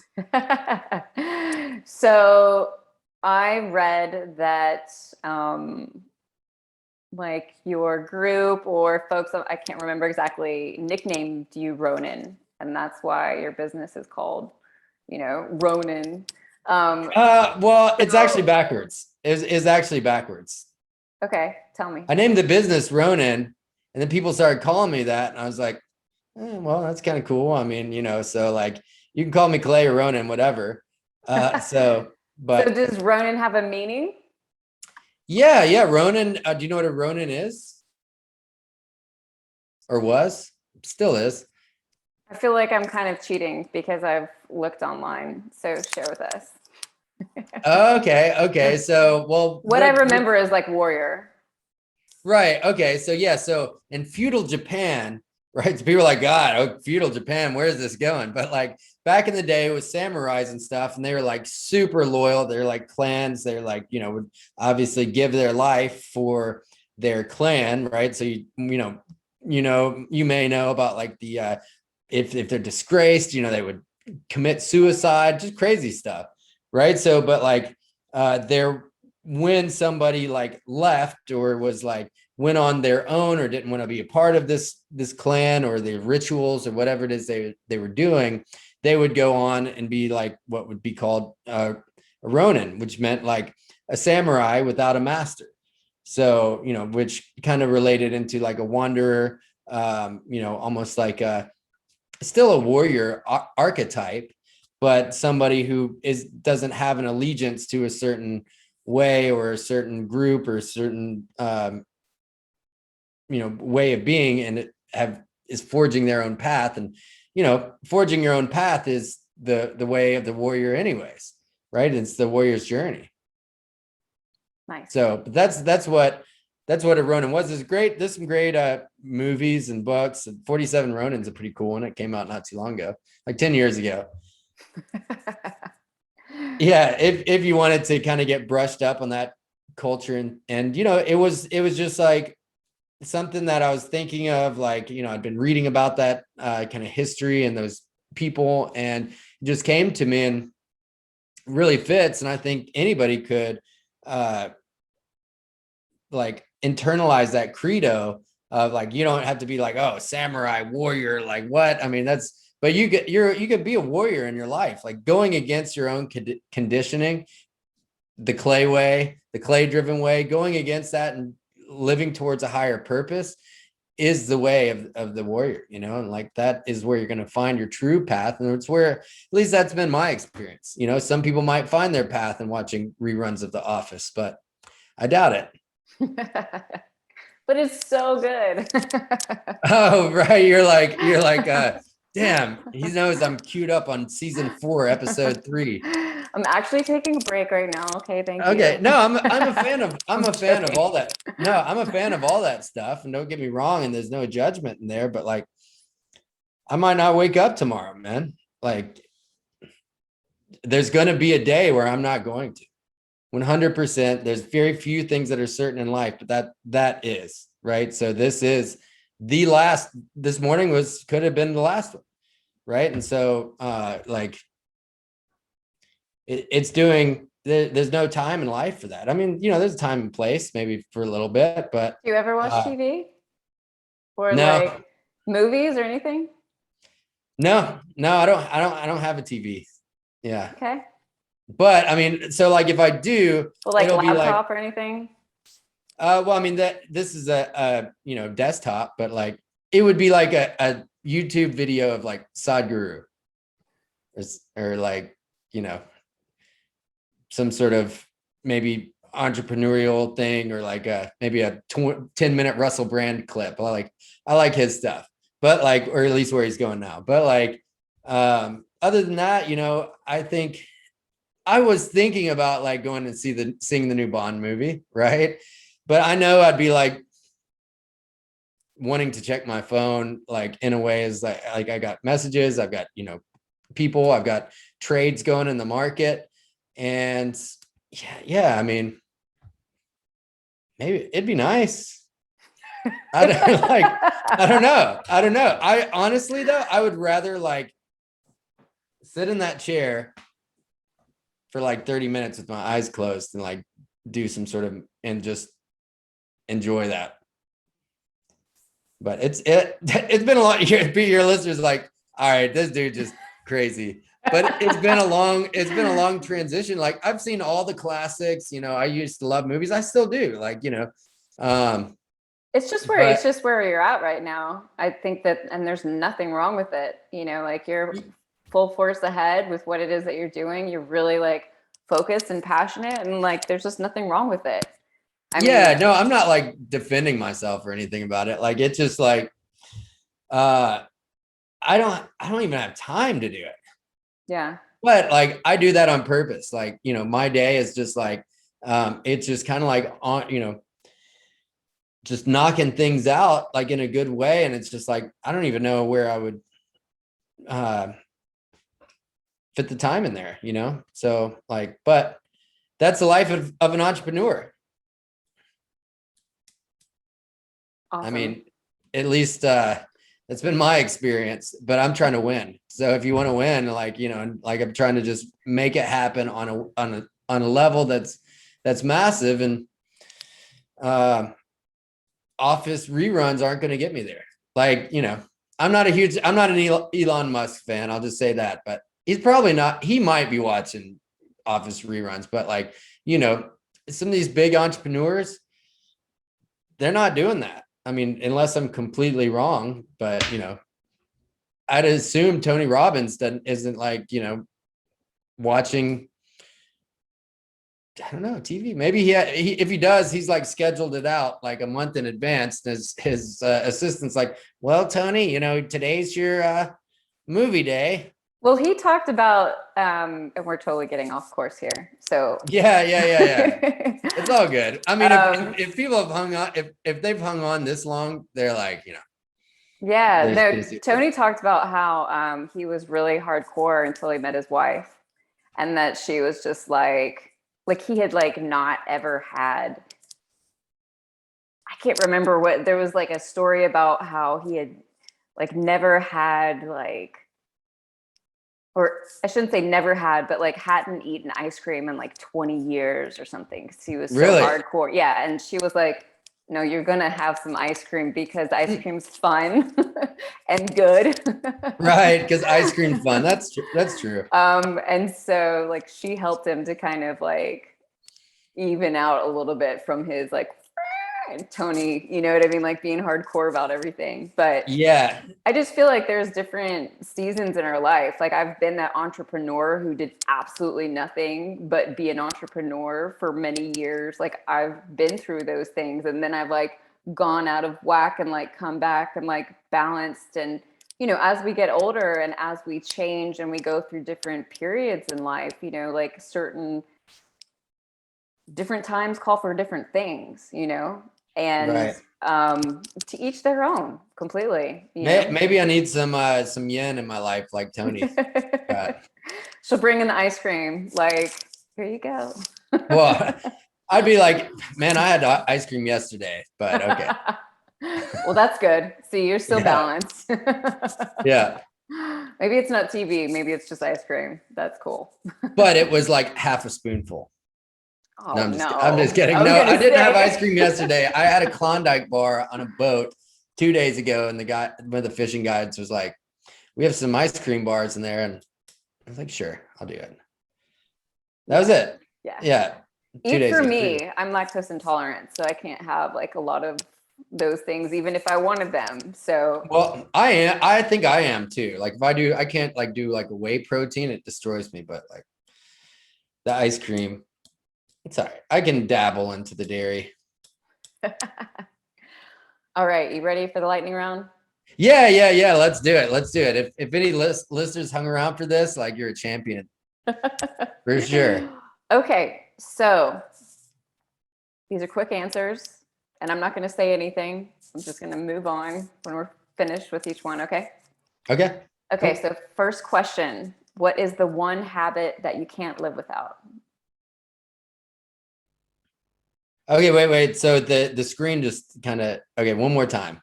so I read that like your group or folks, I can't remember exactly, nicknamed you Ronin, and that's why your business is called, you know, Ronin. Well, it's actually backwards. It's actually backwards. Okay, tell me. I named the business Ronin, and then people started calling me that, and I was like, Well, that's kind of cool. I mean, so like you can call me Clay or Ronin, whatever. So But does Ronin have a meaning? yeah, Ronin. Do you know what a Ronin is or was? Still is. I feel like I'm kind of cheating because I've looked online. So share with us. Okay. So, well, What I remember is like warrior. right. Okay. So yeah. So in feudal Japan, right? So people are like, God, oh, feudal Japan, where's this going? But like back in the day, it was samurais and stuff, and they were like super loyal. They're like clans. They're like, would obviously give their life for their clan, right? So you may know about like the if they're disgraced, they would commit suicide, just crazy stuff, right? So, but like there when somebody like left or was like went on their own or didn't want to be a part of this clan or the rituals or whatever it is they were doing, they would go on and be like what would be called a Ronin, which meant like a samurai without a master. So, which kind of related into like a wanderer, almost like still a warrior archetype, but somebody who doesn't have an allegiance to a certain way or a certain group or a certain way of being, and is forging their own path. And forging your own path is the way of the warrior anyways, right? It's the warrior's journey. Nice. So but that's what a Ronin was. There's some great movies and books. 47 Ronin's a pretty cool one. It came out not too long ago, like 10 years ago. Yeah, if you wanted to kind of get brushed up on that culture, and it was just like something that I was thinking of, like, I'd been reading about that kind of history and those people, and it just came to me and really fits. And I think anybody could like internalize that credo of like, you don't have to be like, oh, samurai warrior, like what? I mean, but you could be a warrior in your life, like going against your own conditioning, the clay way, the clay driven way, going against that and living towards a higher purpose is the way of the warrior, and like that is where you're going to find your true path. And it's where, at least that's been my experience. Some people might find their path in watching reruns of The Office, but I doubt it. But it's so good. Oh, right. You're like, damn, he knows I'm queued up on season 4, episode 3. I'm actually taking a break right now. Okay, thank you. Okay. No, I'm a fan of joking. all that. No, I'm a fan of all that stuff. And don't get me wrong, and there's no judgment in there, but like I might not wake up tomorrow, man. Like there's gonna be a day where I'm not going to. 100%. There's very few things that are certain in life, but that is right. So this morning could have been the last one, right? And so like it's doing, there's no time in life for that. I mean, there's a time and place maybe for a little bit, but Do you ever watch TV or no, like movies or anything? no, I don't have a TV. Yeah. Okay. But I mean, so like if I do, Well, like it'll be like, laptop or anything? well, I mean that this is a desktop, but like it would be like a YouTube video of like Sadhguru or like, some sort of maybe entrepreneurial thing, or like maybe a 10-minute Russell Brand clip. I like his stuff, but like, or at least where he's going now. But like, other than that, I think I was thinking about like going and seeing the new Bond movie, right? But I know I'd be like wanting to check my phone, like in a way is like I got messages, I've got, people, I've got trades going in the market. And yeah, I mean, maybe it'd be nice. I don't know. I honestly though, I would rather like sit in that chair for like 30 minutes with my eyes closed and like do some sort of, and just enjoy that. But it's been a lot. Your listeners like, all right, this dude just crazy. But it's been a long transition. Like I've seen all the classics. I used to love movies. I still do. Like it's But just where you're at right now. I think that, and there's nothing wrong with it. Like you're full force ahead with what it is that you're doing. You're really like focused and passionate, and like there's just nothing wrong with it. I mean, yeah, no, I'm not like defending myself or anything about it. Like it's just like uh I don't even have time to do it. yeah. But like I do that on purpose. Like, my day is just like it's just kind of like on, just knocking things out like in a good way. And it's just like I don't even know where I would uh fit the time in there. So like, but that's the life of an entrepreneur. I Awesome. mean, at least that's been my experience, but I'm trying to win. So if you want to win, like, like I'm trying to just make it happen on a level that's massive, and office reruns aren't going to get me there. Like, I'm not an Elon Musk fan. I'll just say that, but he's probably not, he might be watching office reruns, but like, some of these big entrepreneurs, they're not doing that. I mean, unless I'm completely wrong, but I'd assume Tony Robbins isn't like, watching, I don't know, TV. Maybe if he does, he's like scheduled it out like a month in advance. His assistant's like, well, Tony, today's your movie day. Well, he talked about, and we're totally getting off course here. So Yeah. It's all good. I mean, if people have hung on, if they've hung on this long, they're like, yeah, they're no, seriously. Tony talked about how he was really hardcore until he met his wife, and that she was just like he had like not ever had. I can't remember what, there was like a story about how he had like never had like, or I shouldn't say never had, but like hadn't eaten ice cream in like 20 years or something, because he was so Really? hardcore. Yeah. And she was like, no, you're going to have some ice cream because ice cream's fun and good. Right, because ice cream's fun. That's true. That's true. And so like she helped him to kind of like even out a little bit from his like Tony, you know what I mean? Like being hardcore about everything. But Yeah. I just feel like there's different seasons in our life. Like I've been that entrepreneur who did absolutely nothing but be an entrepreneur for many years. Like I've been through those things, and then I've like gone out of whack and like come back and like balanced. And as we get older and as we change and we go through different periods in life, like certain different times call for different things, and Right. to each their own completely, Maybe I need some yen in my life, like Tony. But She'll bring in the ice cream, like, here you go. well, I'd be like, man, I had ice cream yesterday, but okay. Well, that's good. See, you're still Yeah. balanced. Yeah. Maybe it's not TV, maybe it's just ice cream. That's cool. But it was like half a spoonful. No, Oh I'm just no. kidding. I was No, gonna I didn't have say. ice cream yesterday. I had a Klondike bar on a boat 2 days ago, and the guy, one of the fishing guides, was like, we have some ice cream bars in there. And I was like, sure, I'll do it. That was it. Yeah. Yeah. 2 Eat days for ago. me, I'm lactose intolerant, so I can't have like a lot of those things, even if I wanted them. So Well, I think I am too. Like if I can't like do like a whey protein, it destroys me. But like the ice cream, it's all right. I can dabble into the dairy. all right, you ready for the lightning round? Yeah. Let's do it. Let's do it. If any listeners hung around for this, like you're a champion for sure. Okay, so these are quick answers, and I'm not going to say anything. I'm just going to move on when we're finished with each one, okay? Okay. Okay, Cool. so first question, what is the one habit that you can't live without? Okay. Wait. So the screen just kind of, okay. One more time.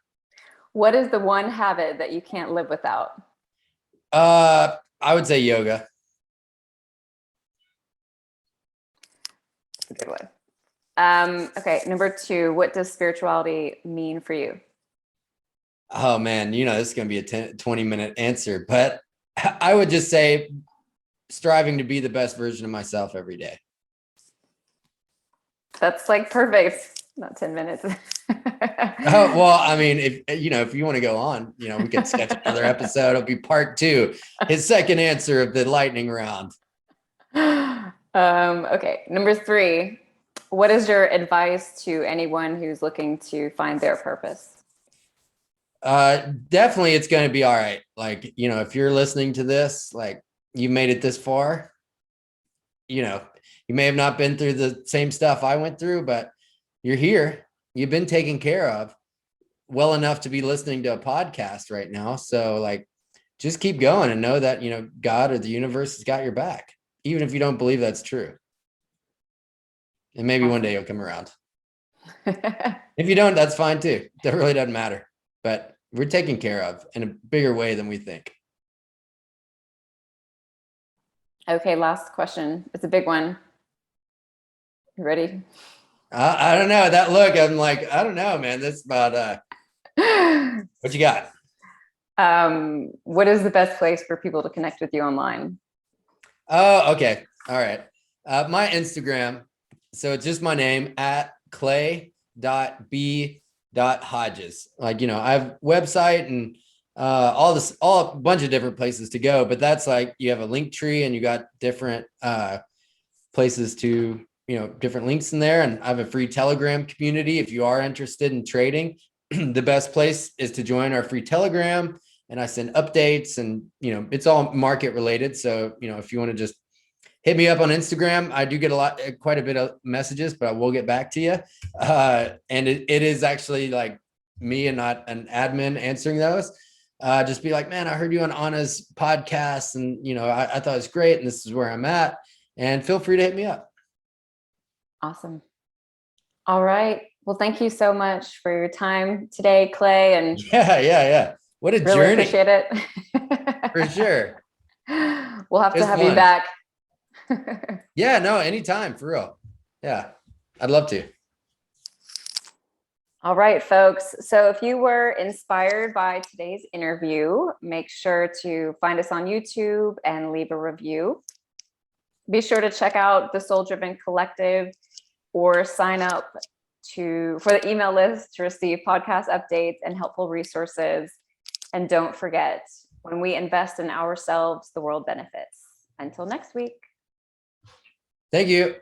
What is the one habit that you can't live without? I would say yoga. That's a good one. Okay, number two, what does spirituality mean for you? Oh man, this is going to be a 20-minute answer, but I would just say striving to be the best version of myself every day. That's like perfect. Not 10 minutes. Oh, well, I mean, if you want to go on, we could sketch another episode. It'll be part 2, his second answer of the lightning round. Okay, number 3. What is your advice to anyone who's looking to find their purpose? Definitely it's going to be all right. Like, if you're listening to this, like you made it this far, you may have not been through the same stuff I went through, but you're here. You've been taken care of well enough to be listening to a podcast right now. So like, just keep going and know that, God or the universe has got your back, even if you don't believe that's true. And maybe one day you'll come around. If you don't, that's fine too. That really doesn't matter, but we're taken care of in a bigger way than we think. Okay, last question. It's a big one. You ready? I don't know that look. I'm like, I don't know, man. That's about what you got. What is the best place for people to connect with you online? Oh, okay. All right. My Instagram. So it's just my name at clay.b.hodges. Like, I have website and all a bunch of different places to go, but that's like, you have a link tree and you got different places to, different links in there. And I have a free Telegram community. If you are interested in trading, the best place is to join our free Telegram. And I send updates and, it's all market related. So, if you want to just hit me up on Instagram, I do get quite a bit of messages, but I will get back to you. And it is actually like me and not an admin answering those. Just be like, man, I heard you on Anna's podcast and, I thought it was great. And this is where I'm at. And feel free to hit me up. Awesome. All right. Well, thank you so much for your time today, Clay. And yeah. What a really journey. Appreciate it. For sure. We'll have to have you back. Yeah, no, anytime, for real. Yeah, I'd love to. All right, folks. So if you were inspired by today's interview, make sure to find us on YouTube and leave a review. Be sure to check out the Soul Driven Collective or sign up for the email list to receive podcast updates and helpful resources. And don't forget, when we invest in ourselves, the world benefits. Until next week. Thank you.